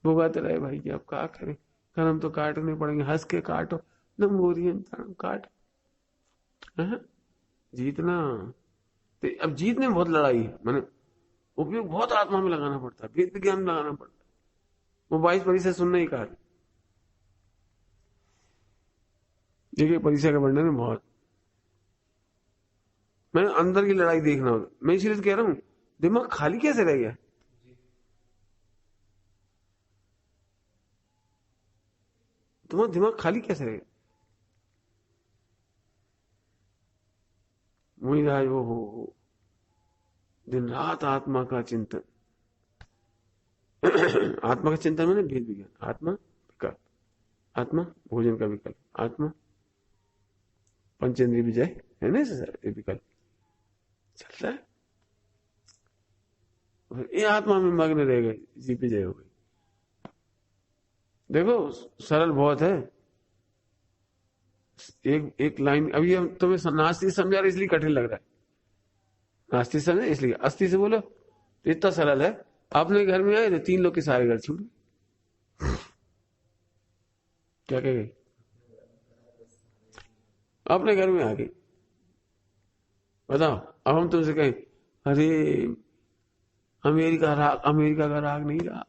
भुगत रहे भाई कि अब क्या करें, कर्म तो काटने पड़ेंगे, हंस के काटो न बोरियन काट। हाँ? जीतना तो अब जीतने में बहुत लड़ाई है, मैंने उपयोग बहुत आत्मा में लगाना पड़ता है, वेद विज्ञान में लगाना पड़ता है। वो 22 सुनना ही कहा, देखिए परीक्षा का वर्णन है बहुत, मैंने अंदर की लड़ाई देखना होगा, मैं इसलिए कह रहा हूं दिमाग खाली कैसे रह गया। तुम्हारा दिमाग खाली कैसे रह गया? वही आज वो हो दिन रात आत्मा का चिंतन। आत्मा का चिंतन मैंने भेद विज्ञान, आत्मा विकल्प, आत्मा भोजन का विकल्प, आत्मा पंचेंद्रिय विजय है ना, ये विकल्प चल रहा है। ये आत्मा में मग्न रह गए, जी विजय हो गई। देखो सरल बहुत है, एक एक लाइन। अभी हम तुम्हें नास्तिक समझा रहे इसलिए कठिन लग रहा है, नास्तिक समझे इसलिए, अस्थि से बोलो तो इतना सरल है। आपने घर में आए तो 3 लोग के सारे घर छूट, क्या कह गई, अपने घर में आ गई। बताओ अब हम तुमसे कहें अरे अमेरिका का राग नहीं रहा,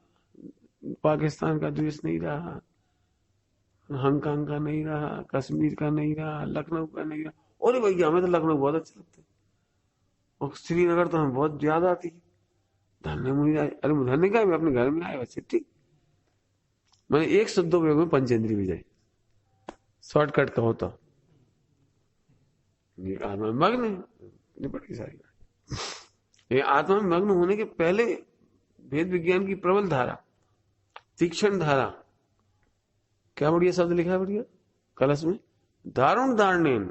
पाकिस्तान का द्वेष नहीं रहा, हांगकांग का नहीं रहा, कश्मीर का नहीं रहा, लखनऊ का नहीं रहा। अरे भैया हमें तो लखनऊ बहुत अच्छा लगता है, और श्रीनगर तो हमें बहुत याद आती है। धन्य मुनि, अरे धन्य क्या, मैं अपने घर में आया बच्चे, ठीक। मैंने एक शब्दों में पंचेंद्रिय विजय शॉर्टकट का होता, ये आत्मा में मग्न है, बड़ी सारी। ये आत्मा में मग्न होने के पहले वेद विज्ञान की प्रबल धारा, तीक्ष्ण धारा, क्या बढ़िया शब्द लिखा है बढ़िया कलश में, दारुण दारुण्यन।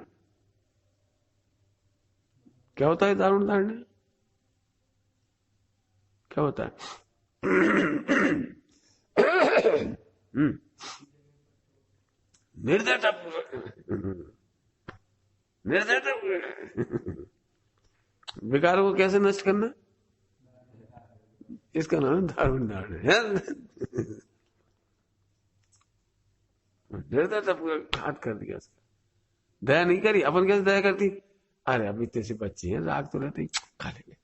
क्या होता है दारुण दारुण्य, क्या होता है? निर्दयता, निर्दयता विकारों को कैसे नष्ट करना, इसका नाम है दारुण दारुण्य। निर्दयता पूरा घात कर दिया उसका, दया नहीं करी। अपन कैसे दया करती, अरे अभी तेरे बच्चे हैं, राग तो रहते ही, खा लेंगे।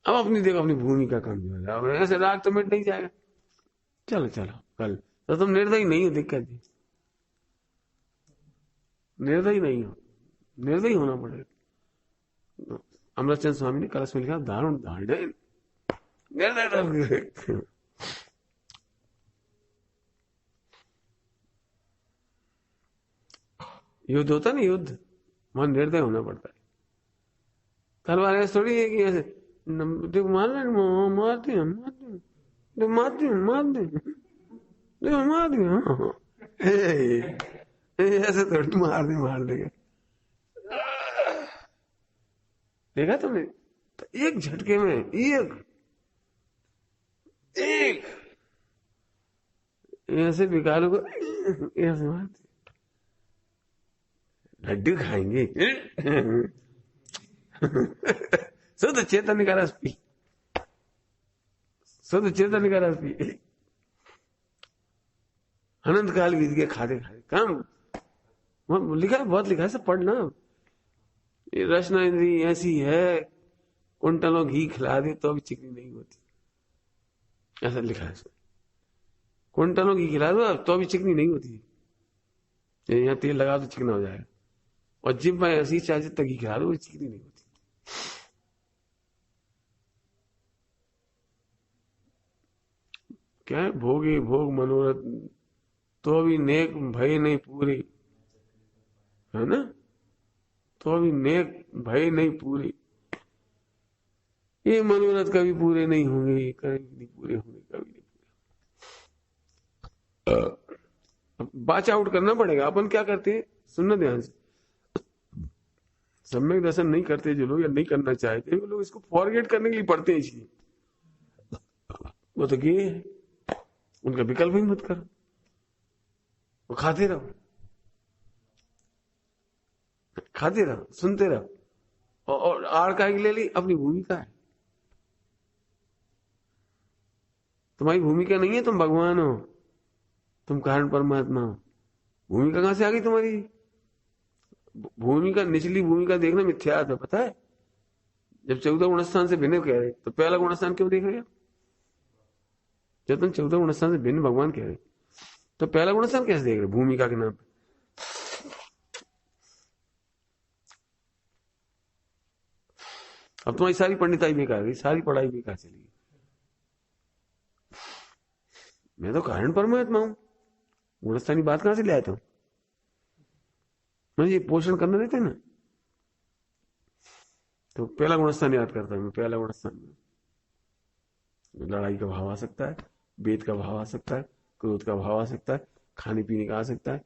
अब अपनी देखो, अपनी भूमिका कमजोर है, ऐसे राग तो मिट नहीं जाएगा। चलो चलो कल तो तुम निर्दयी नहीं हो, दिक्कत जी, निर्दयी नहीं हो, निर्दयी होना पड़ेगा। अमृतचंद स्वामी ने कलश में लिखा दारुण दारुण निर्दयता। युद्ध होता है ना, युद्ध वहां निर्दय होना पड़ता है। तलवार ऐसे थोड़ी है कि ऐसे देखो मारती हूँ मारती हूँ मारती हूँ मार दी, ऐसे थोड़ी मार देगा। देखा तुमने, तो एक झटके में एक ऐसे विकारों को ऐसे मारते, लड्डू खाएंगे। शुद्ध चेतन का रस पी, शुद्ध चेतन का रस पी। अनंत काल बीत गया खाते खाते, काम लिखा है, बहुत लिखा है, सब पढ़ना। ये रचना इंद्री ऐसी है, कुंटलों घी खिला दे तो भी चिकनी नहीं होती, ऐसा लिखा है। कुंटलों घी खिला दो तो भी चिकनी नहीं होती, यहाँ तेल लगा तो चिकना हो जाएगा। और जिम में ऐसी चाहे जितना घी खिला दो वो चिकनी नहीं होती। क्या है, भोगी भोग मनोरथ तो भी नेक भय नहीं पूरी, है ना, तो भी नेक भय नहीं पूरी। ये मनोरथ कभी पूरे नहीं होंगे, कभी नहीं पूरे होंगे, कभी नहीं पूरे। बाच आउट करना पड़ेगा। अपन क्या करते हैं, सुनना ध्यान से, सम्यक दर्शन नहीं करते जो लोग या नहीं करना चाहते वो लोग इसको फॉरगेट करने के लिए पढ़ते हैं। इसलिए वो तो ये उनका विकल्प ही मत करो, वो खाते रहो, खाते रहो, सुनते रहो। और आड़ का ले ली अपनी भूमिका है। तुम्हारी भूमिका नहीं है, तुम भगवान हो, तुम कारण परमात्मा हो। भूमिका कहां से आ गई तुम्हारी? भूमिका, निचली भूमिका देखना मिथ्यात्व है, पता है। जब 14 गुणस्थान से भिन्न कह रहे तो पहला गुणस्थान क्यों देख रहे हो? जब तुम 14 गुणस्थान से भिन्न भगवान कह रहे तो पहला गुणस्थान कैसे देख रहे भूमिका के नाम पे? अब तुम्हारी सारी पंडिताई बेकार गई, सारी पढ़ाई बेकार चली गई। मैं तो कारण परमात्मा हूं, गुणस्थानी बात कहां से ले आया तुम? मुझे पोषण करना देते ना। तो पहला गुणस्थान याद करता हूं मैं। पहला गुणस्थान में लड़ाई का भाव आ सकता है, वेद का भाव आ सकता है, क्रोध का भाव आ सकता है, खाने पीने का आ सकता है।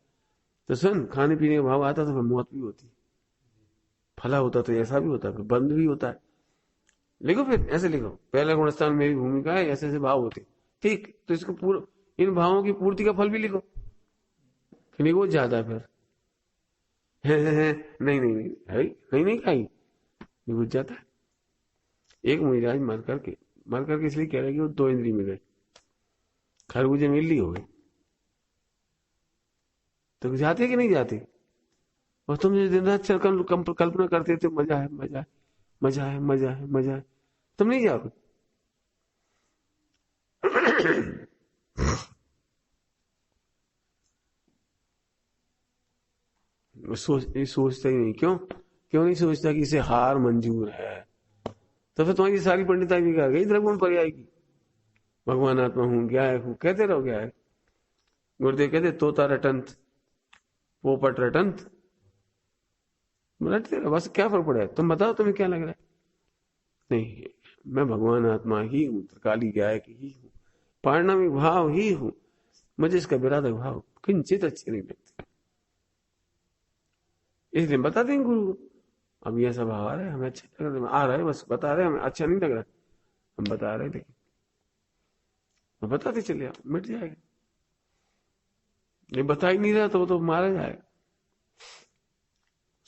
तो सुन, खाने पीने का भाव आता तो फिर मौत भी होती, फला होता तो ऐसा भी होता, फिर बंद भी होता है। लिखो, फिर ऐसे लिखो, पहला गुणस्थान मेरी भूमिका है, ऐसे ऐसे भाव होते। ठीक, तो इसको पूरा, इन भावों की पूर्ति का फल भी लिखो। फिर नहीं वो ज्यादा फिर नहीं नहीं नहीं है, नहीं नहीं खाई नहीं बुझ जाता है। एक महिला मर करके इसलिए कह रहे कि वो 2 इंद्री में गए, खरबूजे में इल्ली हो गई। तो जाते कि नहीं जाते? और तुम जो दिन रात चल कल्पना करते थे मजा है, मजा है, मजा है, मजा है, मजा है, तुम नहीं जाओगे। सोचता ही नहीं। क्यों क्यों नहीं सोचता कि इसे हार मंजूर है? तो फिर तुम्हारी सारी पंडिताई बिगाड़ गई, द्रगुण पर्याय की। भगवान आत्मा हूं, ज्ञायक हूं, कहते रहो ज्ञायक। गुरुदेव कहते तोता रटंत पोपट रटंत, रटते रहो, बस क्या फर्क पड़ा है? तुम बताओ तुम्हें क्या लग रहा है? नहीं, मैं भगवान आत्मा ही हूं, त्रिकाली गायक ही हूं, पारिणामिक भाव ही हूं, मुझे इसका विराधक भाव किंचित अच्छे नहीं लगते। इसलिए बता देंगे गुरु को, अब ये सब आ रहा है, हमें अच्छा लग रहा है, आ रहा है, बस बता रहे हैं, हमें अच्छा नहीं लग रहा, हम बता रहे, लेकिन बताते चले, मिट जाएगा। ये बता ही नहीं रहा तो वो तो मारा जाएगा।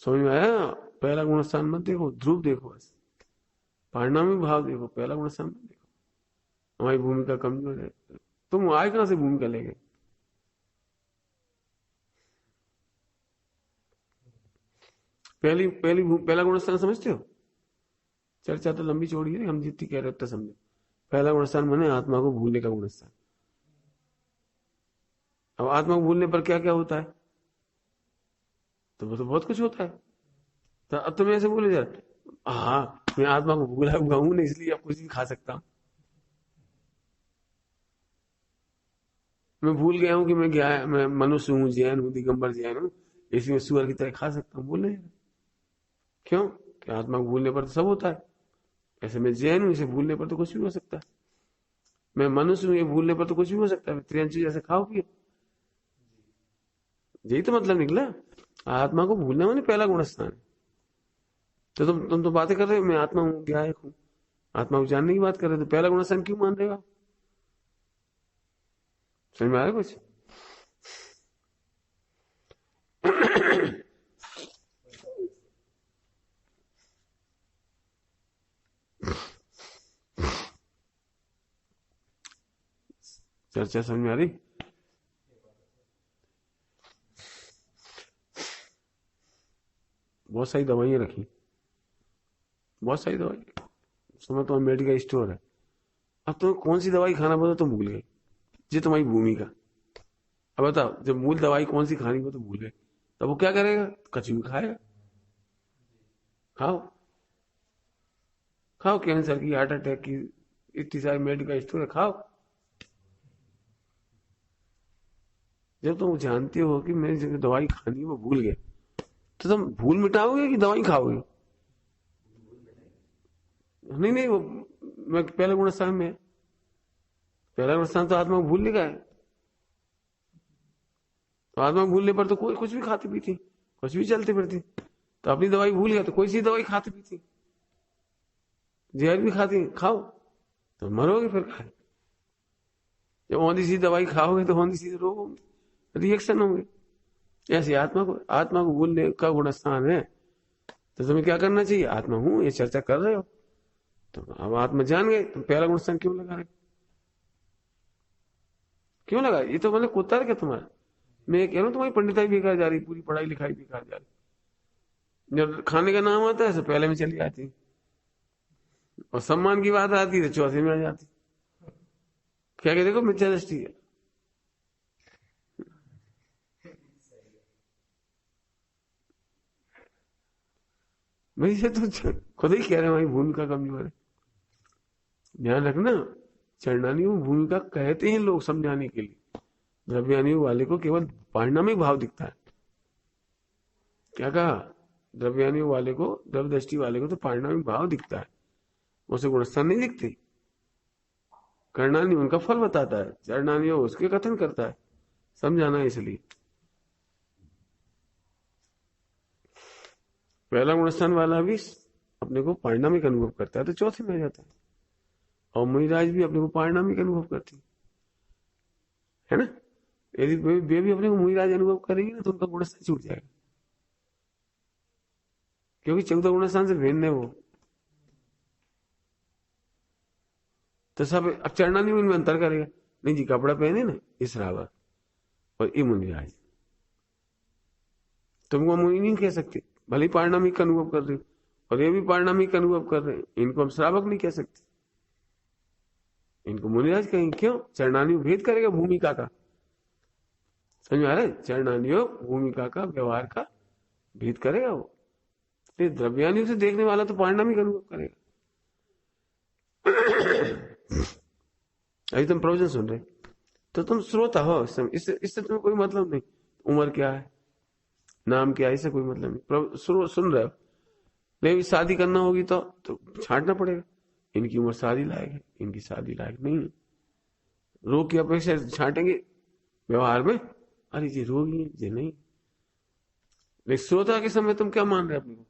समझ में आया? पहला गुणस्थान मत देखो, ध्रुव देखो, बस पारिणामिक भाव देखो, पहला गुणस्थान मत देखो। हमारी भूमिका कमजोर है। तुम आए कहां से भूमिका लेके? पहला गुणस्थान समझते हो? चर्चा तो लंबी चौड़ी है, हम जितनी कह रहे उतना समझे। पहला गुणस्थान माने आत्मा को भूलने का गुणस्थान। अब आत्मा को भूलने पर क्या क्या होता है? तो वो तो बहुत कुछ होता है। तो अब तुम ऐसे बोले यार, हाँ मैं आत्मा को भूला हुआ हूं ना, इसलिए अब कुछ भी खा सकता हूं। मैं भूल गया हूं कि मैं मनुष्य हूं, जैन हूं, दिगंबर जैन हूं, इसलिए सुअर की तरह खा सकता हूं। बोले क्यों? कि आत्मा को भूलने पर तो सब होता है। ऐसे मैं जैन हूं, इसे भूलने पर तो कुछ भी हो सकता है। मैं मनुष्य हूं, ये भूलने पर तो कुछ भी हो सकता है। त्रियंशी जैसे खाओ पियो, यही तो मतलब निकला। आत्मा को भूलना माने पहला गुणस्थान। तो तुम तो बातें कर रहे हो मैं आत्मा हूं, ज्ञायक हूं, आत्मा को जानने की बात कर रहे हो, तो पहला गुणस्थान क्यों मान रहे हो? समझ में आया कुछ? चर्चा समझ में आ रही? बहुत सारी दवाइयां रखी, बहुत सारी दवाई। समय तुम्हारा मेडिकल स्टोर है। अब तुम्हें कौन सी दवाई खाना पड़ा तुम भूल गए, ये तुम्हारी भूमिका। अब बताओ, जब मूल दवाई कौन सी खानी वो तो भूल गए, तब वो क्या करेगा? कचू खाएगा। खाओ खाओ, कैंसर की, हार्ट अटैक की इतनी सारी मेडिकल स्टोर है, खाओ। जब तुम जानते हो कि मेरी जगह दवाई खानी है, वो भूल गए, तो तुम भूल मिटाओगे कि दवाई खाओगे? नहीं नहीं, वो मैं पहले गुणस्थान में, पहला गुणस्थान तो आत्मा को भूल लिखा है। तो आत्मा को भूलने पर तो कोई कुछ भी खाती पीती, कुछ भी चलती फिरती। तो अपनी दवाई भूल गया तो कोई सी दवाई खाती पीती, जहर भी खाती, खाओ तो मरोगे फिर खाए। जब औंधी सी दवाई खाओगे तो औंधी सी रोग होंगे, रिएक्शन होंगे। ऐसे आत्मा को भूलने का गुणस्थान है। तो तुम्हें क्या करना चाहिए? आत्मा हूं ये चर्चा कर रहे हो, तो अब आत्मा जान गए, तुम पहला गुणस्थान क्यों लगा रहे? क्यों लगा? ये तो मतलब कुत्ता है तुम्हारा। मैं ये कह रहा हूँ तुम्हारी पंडिताई बेकार जा रही, पूरी पढ़ाई लिखाई बेकार जा रही। जब खाने का नाम आता है तो पहले में चली आती, और सम्मान की बात आती है तो चौथे में आ जाती। क्या कहते? देखो मिथ्या दृष्टि है। भाई ये तो खुद ही कह रहे हैं भाई, भूमिका कमजोर है। ध्यान रखना, चरणानियों भूमिका कहते हैं लोग समझाने के लिए, द्रव्यानियों वाले को केवल पारिणामिक भाव दिखता है। क्या कहा? द्रव्यानियों वाले को, द्रव्य दृष्टि वाले को तो पारिणामिक भाव दिखता है, उसे गुणस्थान नहीं दिखती। कर्णानी उनका फल बताता है, चरणानी उसके कथन करता है, समझाना है इसलिए। पहला गुणस्थान वाला भी अपने को पारिणामिक अनुभव करता है तो चौथे में आ जाता है, और मुनिराज भी अपने को पारिणामिक अनुभव करती है ना। यदि वे भी अपने को मुनिराज अनुभव करेंगे ना तो उनका गुणस्थान छूट जाएगा, क्योंकि 14 गुणस्थान से भिन्न है वो। तो सब अब चरणानी में अंतर करेगा, नहीं जी कपड़ा पहने ना इस रावत और ये मुनिराज, तुमको मुनि नहीं कह सकते, भले ही पारिणामिक अनुभव कर रहे हो, और ये भी पारिणामिक अनुभव कर रहे हैं, इनको हम श्रावक नहीं कह सकते, इनको मुनिराज कहेंगे। क्यों? चरणानी भेद करेगा भूमिका का, समझ में आ रहा है? चरणानियों भूमिका का, व्यवहार का भेद करेगा वो। द्रव्यानियों से देखने वाला तो पारिणामिक अनुभव करेगा। अभी तुम प्रवचन सुन रहे तो तुम श्रोता हो, इससे तुम्हें कोई मतलब नहीं, उम्र क्या है, नाम क्या है, इससे कोई मतलब नहीं, सुन रहे हो। लेकिन शादी करना होगी तो छांटना पड़ेगा, इनकी उम्र शादी लायक है, इनकी शादी लायक नहीं है। रोग की अपेक्षा छांटेंगे व्यवहार में, अरे जी रोगी है जी नहीं। लेकिन श्रोता के समय तुम क्या मान रहे अपने को?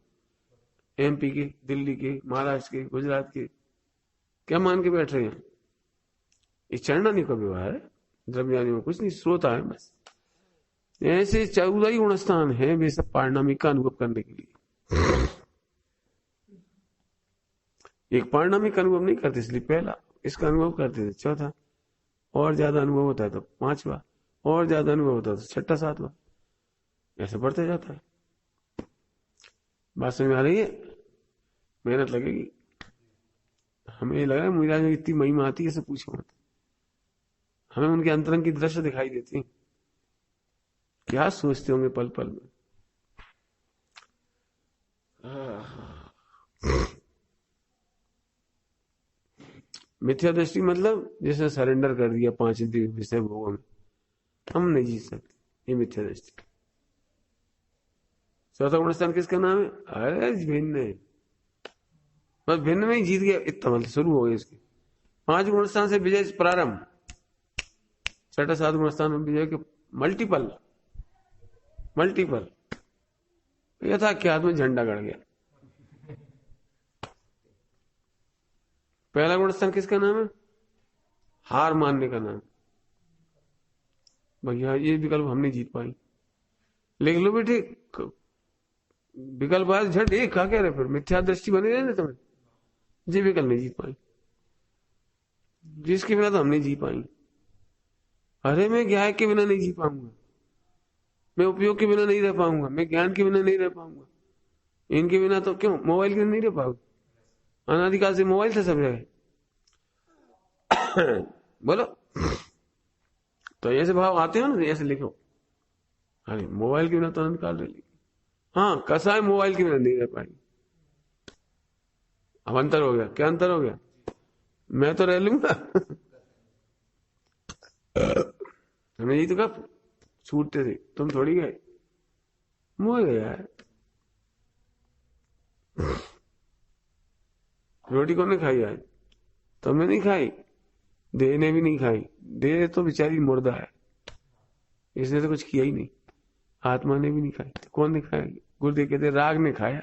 एमपी के, दिल्ली के, महाराष्ट्र के, गुजरात के, क्या मान के बैठ रहे हैं? ये चरणानी का व्यवहार है, द्रव्यानी में कुछ नहीं, श्रोता है बस। ऐसे 14 ही गुणस्थान है वे सब पारिणामिक का अनुभव करने के लिए। एक पारिणामिक अनुभव नहीं करते इसलिए पहला इसका अनुभव करते थे, चौथा और ज्यादा अनुभव होता है तो पांचवा, और ज्यादा अनुभव होता है तो छठा सातवां, ऐसे बढ़ते जाता है। बात समझ में आ रही है? मेहनत लगेगी। हमें लग रहा है मुझे में इतनी महिमा आती है, ऐसे पूछो मत। हमें उनके अंतरंग की दृश्य दिखाई देती है, क्या सोचते होंगे पल पल में। मिथ्या दृष्टि मतलब जैसे सरेंडर कर दिया 5 विषय भोगों में, हम नहीं जीत सकते, ये मिथ्या दृष्टि। चौथा गुणस्थान किसका नाम है? अरे भिन्न है, बस भिन्न में ही जीत गया, इतना मतलब शुरू हो गया इसके। 5 गुणस्थान से विजय प्रारंभ, छठा 7 गुणस्थान में विजय के मल्टीपल यथा क्या में झंडा गड़ गया। पहला गुणस्थान किसका नाम है? हार मानने का नाम। भैया ये विकल्प हम नहीं जीत पाई, लिख लो बेटे, विकल्प आज झट एक कहा कह रहे, फिर मिथ्या दृष्टि बनी रहे ना तुम्हें, ये विकल्प नहीं जीत पाई, जिसके बिना तो हम नहीं जी पाई। अरे मैं ज्ञान के बिना नहीं जी पाऊंगा, मैं उपयोग के बिना नहीं रह पाऊंगा, मैं ज्ञान के बिना नहीं रह पाऊंगा, इनके बिना तो क्यों मोबाइल के बिना नहीं रह पाऊंगा, अनादिकाल से मोबाइल से सब जगह। बोलो, तो ऐसे भाव आते हो ना, ऐसे लिखो, अरे मोबाइल के बिना तो अनंत काल रह ली। हाँ कसाय मोबाइल के बिना नहीं रह पाई, अब अंतर हो गया, क्या अंतर हो गया? मैं तो रह लूंगा। हमें यही तो कब छूटते थे, तुम थोड़ी गए, मुझे गया है। रोटी कौन ने खाई आज? तुमने नहीं खाई, देह ने भी नहीं खाई। देह तो बेचारी मुर्दा है, इसने तो कुछ किया ही नहीं। आत्मा ने भी नहीं खाई, तो कौन ने खाया? गुरुदेव कहते राग ने खाया।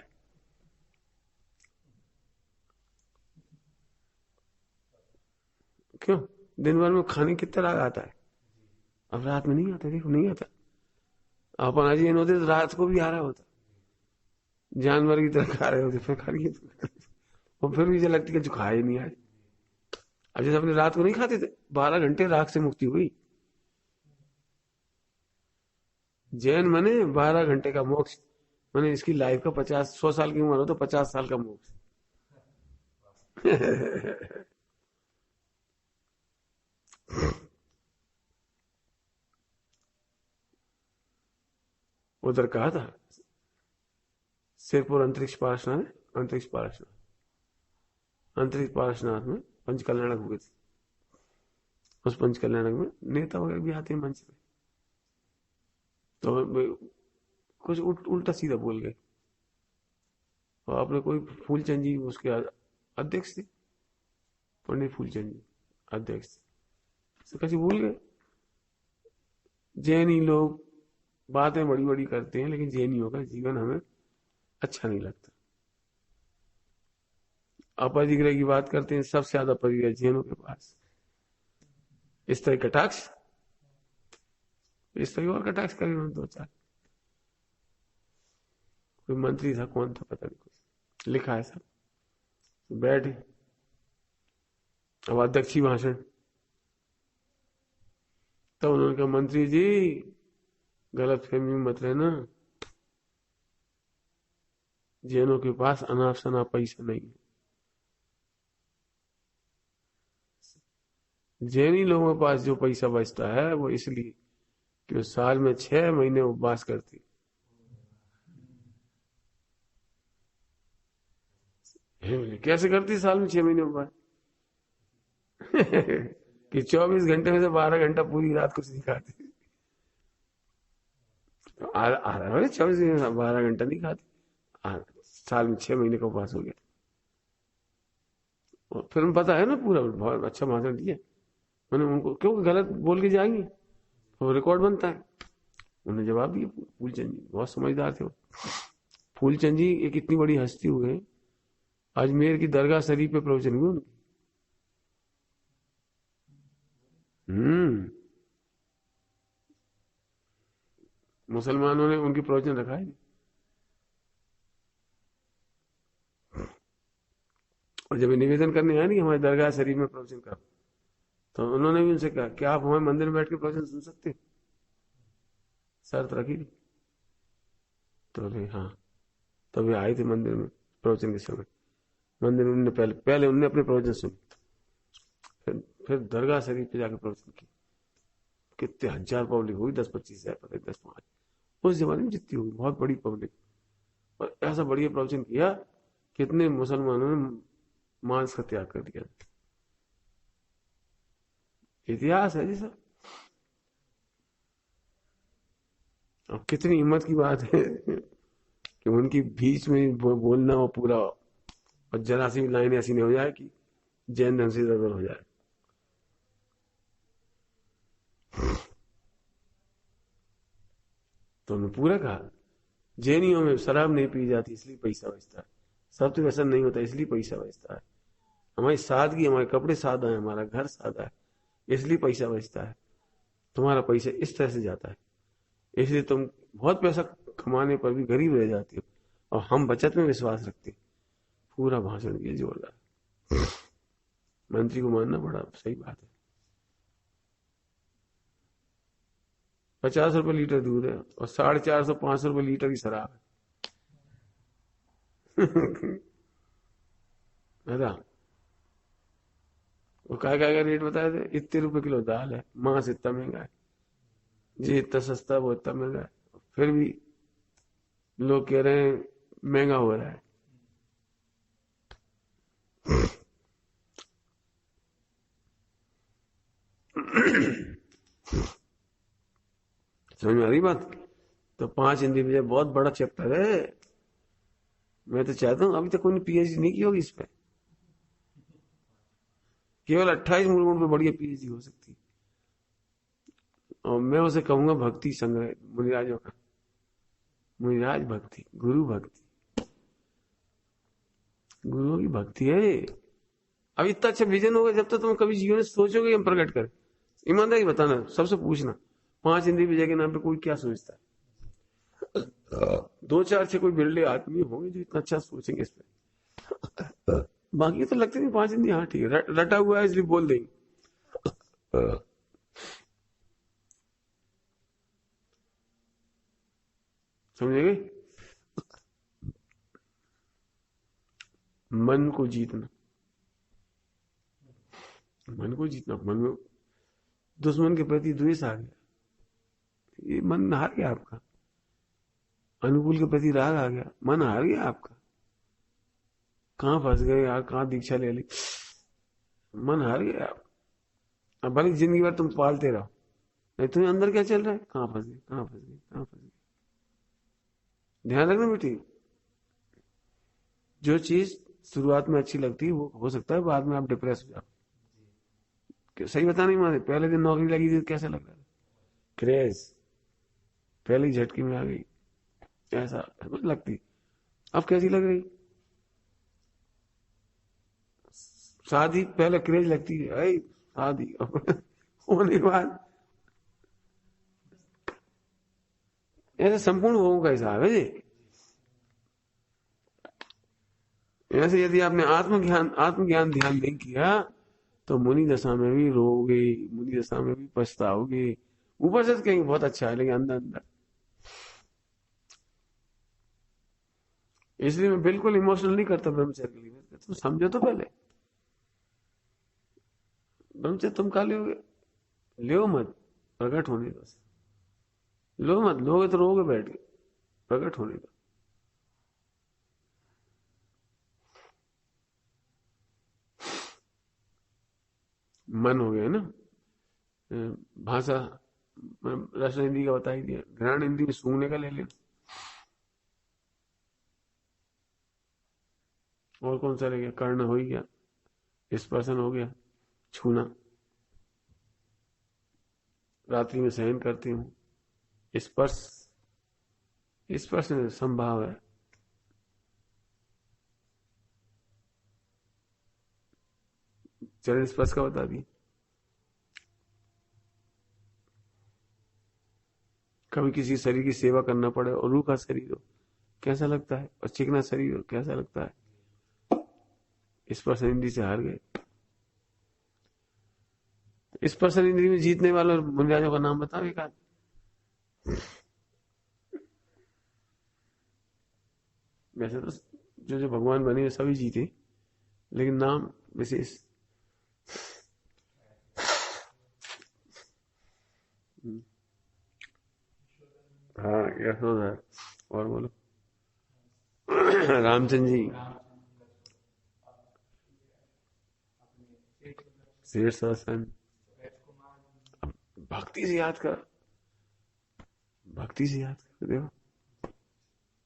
क्यों? दिन भर में खाने कितना राग आता है, अब रात में नहीं आता। देखो नहीं आता। अपन आज इन होते तो रात को भी आ रहा होता, जानवर की तरह खा रहे होते, फिर खा रही है और फिर मुझे लगती है जो खाया ही नहीं आज। अब जैसे अपने रात को नहीं खाते थे, 12 घंटे राग से मुक्ति हुई। जैन मने 12 घंटे का मोक्ष, मैंने इसकी लाइफ का 50-100 साल की उम्र हो तो 50 साल का मोक्ष। उधर कहा था सिरपुर अंतरिक्ष पार्श्वनाथ है, अंतरिक्ष पार्श्वनाथ, अंतरिक्ष पार्श्वनाथ में पंचकल्याणक हुए थे। उस पंचकल्याणक में नेता वगैरह भी आते हैं मंच पे, तो कुछ उल्टा सीधा बोल गए, और आपने कोई फूलचंद जी उसके अध्यक्ष थे, पंडित फूलचंद जी अध्यक्ष थे, कैसे भूल गए। जैनी लोग बातें बड़ी बड़ी करते हैं, लेकिन जैनियों का जीवन हमें अच्छा नहीं लगता। अपरिग्रह की बात करते हैं, सबसे ज्यादा परिग्रह जैनों के पास। इस तरह कटाक्ष, इस तरह और कटाक्ष करे उन्होंने 2-4। कोई मंत्री था, कौन था पता नहीं, कुछ लिखा है सब, बैठे अब अध्यक्षी भाषण, तब उन्होंने कहा मंत्री जी गलत फहमी में मत रहना, जैनों के पास अनाप शनाप पैसा नहीं है। जैनी लोगों के पास जो पैसा बचता है वो इसलिए कि वो साल में 6 महीने उपवास करती। कैसे करती साल में 6 महीने उपवास? कि 24 घंटे में से 12 घंटा पूरी रात कुछ नहीं खाती। आ 24 12 घंटा नहीं खाती, साल में 6 महीने का उपवास हो गया। और फिर पता है ना, पूरा बहुत अच्छा भाषण दिया मैंने उनको, क्यों गलत बोल के जाएंगे, वो रिकॉर्ड बनता है। उन्होंने जवाब दिया, फूलचंद जी बहुत समझदार थे। फूलचंद जी एक इतनी बड़ी हस्ती हुए, अजमेर की दरगाह शरीफ पे प्रवचन हुए उनके। हम्म, मुसलमानों ने उनकी प्रवचन रखा है। और जब ये निवेदन करने आए नहीं हमारे दरगाह शरीफ में प्रवचन कर, तो उन्होंने भी उनसे कहा क्या आप हमारे मंदिर में बैठ के प्रवचन सुन सकते हैं? शर्त रखी थी। तो अरे हाँ, तब वे आए थे मंदिर में प्रवचन के समय। मंदिर में उन्होंने पहले पहले उन्होंने अपने प्रवचन सुने, फिर दरगाह शरीफ पे जाकर प्रवचन किया। कितने हजार पब्लिक हुई, 10-25 हजार, पता नहीं 10-5, उस जमाने में जितनी हुई बहुत बड़ी पब्लिक। और ऐसा बढ़िया प्रवचन किया, कितने मुसलमानों ने मांस का त्याग कर दिया। इतिहास है जी सर। अब कितनी हिम्मत की बात है कि उनकी बीच में बोलना हो पूरा, और जरा सी भी लाइन ऐसी नहीं हो जाए कि जैन धर्म से गड़बड़ हो जाए। तो उन्होंने पूरा कहा, जैनियों में शराब नहीं पी जाती इसलिए पैसा बचता है, सब तो वैसा नहीं होता इसलिए पैसा बचता है, हमारी सादगी, हमारे कपड़े सादा है, हमारा घर सादा है इसलिए पैसा बचता है, तुम्हारा पैसा इस तरह से जाता है इसलिए तुम बहुत पैसा कमाने पर भी गरीब रह जाते हो, और हम बचत में विश्वास रखते हैं। पूरा भाषण दिया जोरदार। मंत्री को मानना पड़ा, सही बात है। 50 रुपए लीटर दूध है और 450-500 रुपए लीटर की शराब है। दादा वो काय काय का रेट बताए थे, इतने रुपए किलो दाल है, मांस इतना महंगा है, जी इतना सस्ता वो इतना महंगा है, फिर भी लोग कह रहे हैं महंगा हो रहा है। समझ में आ रही बात? तो 5 इंद्रिय बहुत बड़ा चैप्टर है। मैं तो चाहता हूं, अभी तक कोई पीएचडी नहीं की होगी इस पे। केवल 28 मूल पे बढ़िया पीएचडी हो सकती है। और मैं उसे कहूंगा भक्ति संग्रह मुनिराजों का, मुनिराज भक्ति, गुरु भक्ति, गुरुओं की भक्ति है। अब इतना अच्छा विजन होगा जब तक तुम कभी जीवन में सोचोगे हम प्रकट करें। ईमानदारी बताना, सबसे पूछना 5 इंद्रिय विजय के नाम पे कोई क्या सोचता है? 2-4 से कोई बिरले आदमी होंगे जो इतना अच्छा सोचेंगे इस पे। बाकी तो लगते नहीं 5 इंद्रिय, हाँ ठीक है रटा हुआ है इसलिए बोल देंगे। समझेंगे? मन को जीतना, मन को जीतना। मन में दुश्मन के प्रति द्वेष आ गया, ये मन हार गया आपका। अनुकूल के प्रति राग आ गया, मन हार गया आपका। कहां फंस गए यार, कहां दीक्षा ले ली, मन हार गया आप। अब भले जिंदगी भर तुम पालते रहो, नहीं तुम्हें अंदर क्या चल रहा है, कहां फंस गए, कहां फंस गए, कहां फंस गए। ध्यान रखना बेटी, जो चीज शुरुआत में अच्छी लगती है वो हो सकता है बाद में आप डिप्रेस हो जाओ। सही बता नहीं माने, पहले दिन नौकरी लगी थी कैसा लग रहा था, क्रेज, पहले ही झटकी में आ गई, ऐसा लगती। अब कैसी लग रही? शादी पहले क्रेज लगती है, शादी होने के बाद ऐसे संपूर्ण भोगों का हिसाब है जी। ऐसे यदि आपने आत्मज्ञान ध्यान नहीं किया तो मुनि दशा में भी रोगे, मुनि दशा में भी पछताओगे। ऊपर से तो कहेंगे बहुत अच्छा है, लेकिन अंदर अंदर। इसलिए मैं बिल्कुल इमोशनल नहीं करता ब्रह्मचर्य के लिए। तुम समझो तो पहले, ब्रह्मचर्य तुम खा लोगे, लो मत, प्रकट होने दो। लो मत, लोगे तो रोगे बैठ के, प्रकट होने दो। मन हो गया ना, भाषा रस इंद्री का बता ही दिया, घ्राण इंद्री में सूंघने का ले लिया। और कौन सा रह गया? कर्ण हो ही गया, स्पर्शन हो गया, छूना, रात्रि में शयन करती हूँ, स्पर्श, स्पर्श में संभाव है। चरण स्पर्श का बता दी। कभी किसी शरीर की सेवा करना पड़े और रूह का शरीर हो कैसा लगता है, और चिकना शरीर हो कैसा लगता है। स्पर्श इंद्री से हार गए। स्पर्श इंद्री में जीतने वाले मुनिराजों का नाम बताओ एक आध। वैसे तो जो जो भगवान बने सभी जीते, लेकिन नाम विशेष। हाँ यशोधर, और बोलो रामचंद्र जी, श्रेष्ठ शासन। भक्ति से याद कर, भक्ति से याद कर देखो।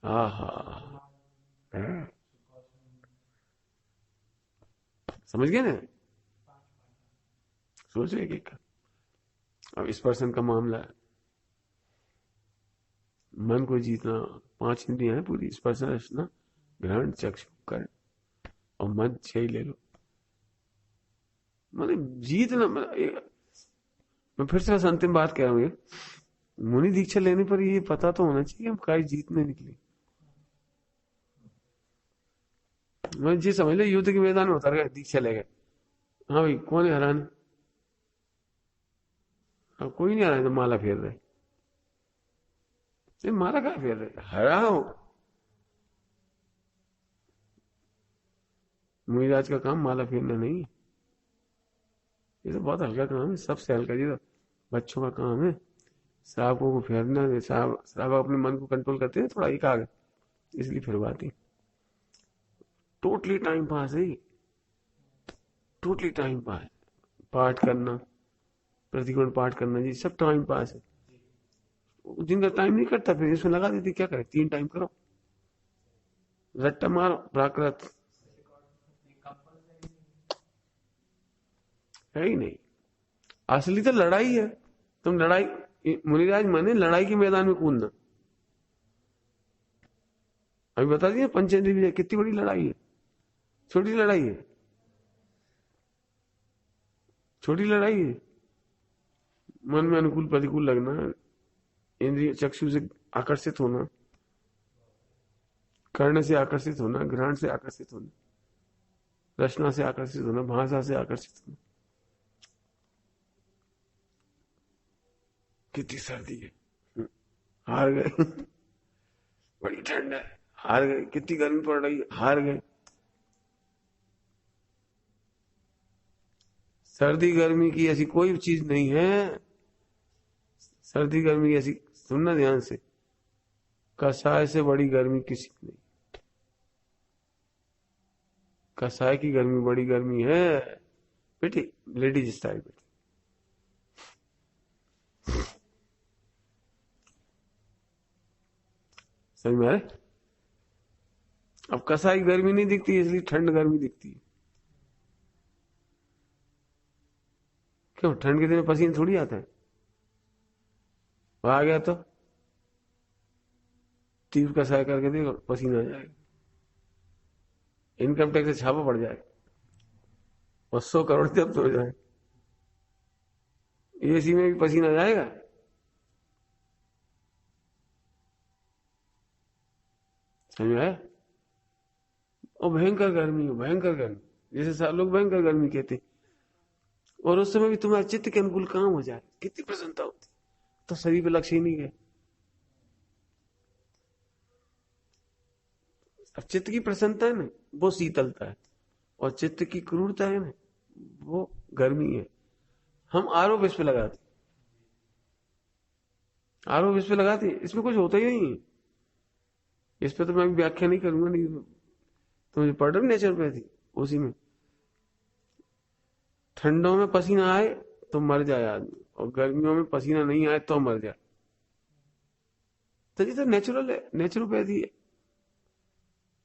हाँ समझ गए ना? सोचो एक एक। अब इस पर्सन का मामला है, मन को जीतना। 5 इंद्रियां हैं पूरी, स्पर्श रसना ग्रहण चक्षु कर्ण, और मन 6 ले लो। मतलब जीतना, मैं फिर से अंतिम बात कह रहा हूँ, मुनि दीक्षा लेने पर ये पता तो होना चाहिए हम काय जीतने निकले। मैं जी समझ लो युद्ध के मैदान में उतर गए, दीक्षा ले गए, हाँ भाई कौन है हराने? अब कोई नहीं हराने तो माला फेर रहे। माला कहा फेर रहे, हराओ। मुनिराज का काम माला फेरना नहीं है, ये तो बहुत हल्का काम है, सबसे हल्का। ये तो बच्चों का काम है, श्रावकों को फेरना। श्रावक अपने मन को कंट्रोल करते हैं थोड़ा, एक आगे, इसलिए फिरवाती। टोटली टाइम पास है। Totally time pass. पाठ करना, प्रतिकोण पाठ करना जी, सब टाइम पास है। जिनका टाइम नहीं करता फिर इसमें लगा देती, क्या करे, 3 टाइम करो, रट्टा मारो, प्राकृत है ही नहीं। असली तो लड़ाई है। तुम लड़ाई, मुनिराज माने लड़ाई के मैदान में कूदना। अभी बता दिया पंचेंद्रिय विजय कितनी बड़ी लड़ाई है, छोटी लड़ाई है, छोटी लड़ाई है। मन में अनुकूल प्रतिकूल लगना, इंद्रिय चक्षु से आकर्षित होना, कर्ण से आकर्षित होना, घ्राण से आकर्षित होना, रचना से आकर्षित होना, भाषा से आकर्षित होना। कितनी सर्दी है, हार गए। बड़ी ठंड है, हार गए। कितनी गर्मी पड़ रही है, हार गए। सर्दी गर्मी की ऐसी कोई चीज नहीं है, सर्दी गर्मी की ऐसी, सुनना ध्यान से, कसाय से बड़ी गर्मी किसी की नहीं। कसाय की गर्मी बड़ी गर्मी है बेटी, लेडीज स्टाइल बेटी। समझ में आ रहा है? अब कसाई गर्मी नहीं दिखती, इसलिए ठंड गर्मी दिखती है। क्यों, ठंड के दिन में पसीना थोड़ी आता है। आ गया तो तीव्र कसाई करके देखो, पसीना आ जाएगा, इनकम टैक्स से छापा पड़ जाएगा और 100 करोड़ जब्त हो जाए। एसी में भी पसीना जाएगा। समझ में आया? और भयंकर गर्मी हो, भयंकर गर्मी, जैसे सब लोग भयंकर गर्मी कहते, और उस समय भी तुम्हारे चित्त के अनुकूल काम हो जाए, कितनी प्रसन्नता होती। तो शरीर पे लक्ष्य ही नहीं गए। अब चित्त की प्रसन्नता है ना, वो शीतलता है, और चित्त की क्रूरता है ना, वो गर्मी है। हम आरोप इस पे लगाते, आरोप इस पे लगाते, इसमें कुछ होता ही नहीं। इस पे तो मैं व्याख्या नहीं करूंगा, नहीं तो मुझे पढ़ रहे नेचुरोपैथी, उसी में ठंडों में पसीना आए तो मर जाए आदमी, और गर्मियों में पसीना नहीं आए तो मर जाए। तो ये तो नेचुरल है, नेचुरोपैथी है,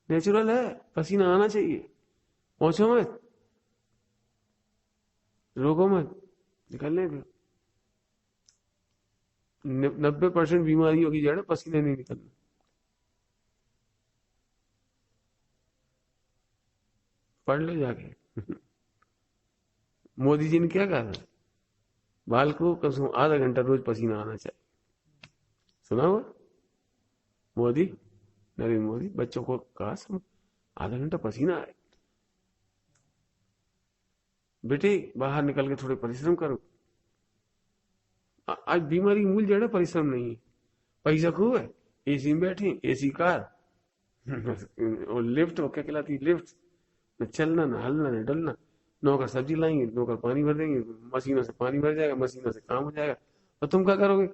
नेचुरल है। पसीना आना चाहिए, पहुंचो मत, रोको मत, निकलने दो। 90% बीमारियों की जड़ पसीने नहीं निकलना। पढ़ लो जाके। मोदी जी ने क्या कहा था, बाल को कम से कम आधा घंटा रोज पसीना आना चाहिए। सुना हुआ? मोदी, नरेंद्र मोदी बच्चों को कहा सब आधा घंटा पसीना आए। बेटे बाहर निकल के थोड़े परिश्रम करो। आज बीमारी मूल जड़ है परिश्रम नहीं है। पैसा खूब है, एसी में बैठे, एसी कार और लिफ्ट, वो क्या कहलाती है लिफ्ट, न चलना, न हलना, न डलना। नौकर सब्जी लाएंगे, नौकर पानी भर देंगे, मशीनों से पानी भर जाएगा, मशीनों से काम हो जाएगा, और तुम क्या करोगे?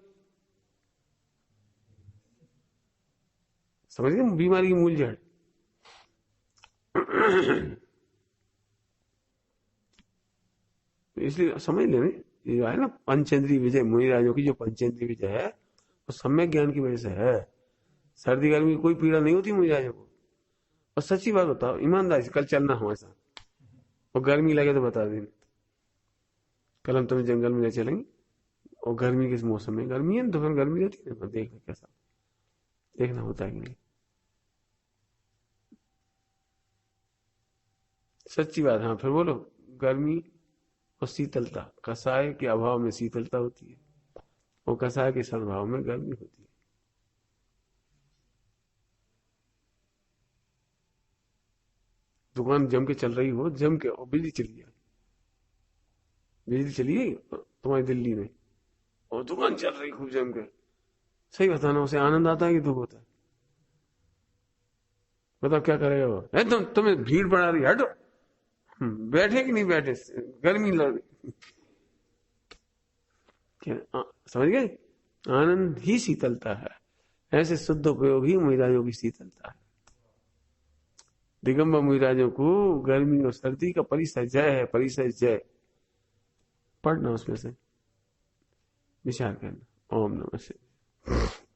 समझ गए बीमारी की मूल जड़। इसलिए समझ लेना, ये है ना पंचेंद्रिय विजय, मुनिराजों की जो पंचेंद्रिय विजय है वो सम्यक ज्ञान की वजह से है। सर्दी गर्मी की कोई पीड़ा नहीं होती मुनिराजों को। और सच्ची बात बताओ, ईमानदारी से, कल चलना हमारे साथ, और गर्मी लगे तो बता देना, कल हम तुम्हें जंगल में ले चलेंगे। और गर्मी के मौसम में, गर्मी है ना, दोपहर गर्मी रहती है ना, देखना कैसा, देखना होता है कि नहीं। सच्ची बात। हाँ फिर बोलो, गर्मी और शीतलता, कसाय के अभाव में शीतलता होती है, और कसाय के सद्भाव में गर्मी होती है। दुकान जम के चल रही हो, जम के, और बिजली चली जाए, बिजली चली गई तुम्हारी दिल्ली में, और दुकान चल रही खूब जम के, सही बताना, उसे आनंद आता है कि दुख होता है? बताओ क्या करेगा वो? तुम्हें भीड़ बढ़ा रही, हटो। बैठे कि नहीं बैठे, गर्मी लड़ रही, क्या समझ गए? आनंद ही शीतलता है। ऐसे शुद्ध उपयोग ही महिलाओं की शीतलता है। दिगंबर मुनिराजों को गर्मी और सर्दी का परिसर जय है, परिसर जय पढ़ना, उसमें से विचार करना। ओम नमः शिवाय।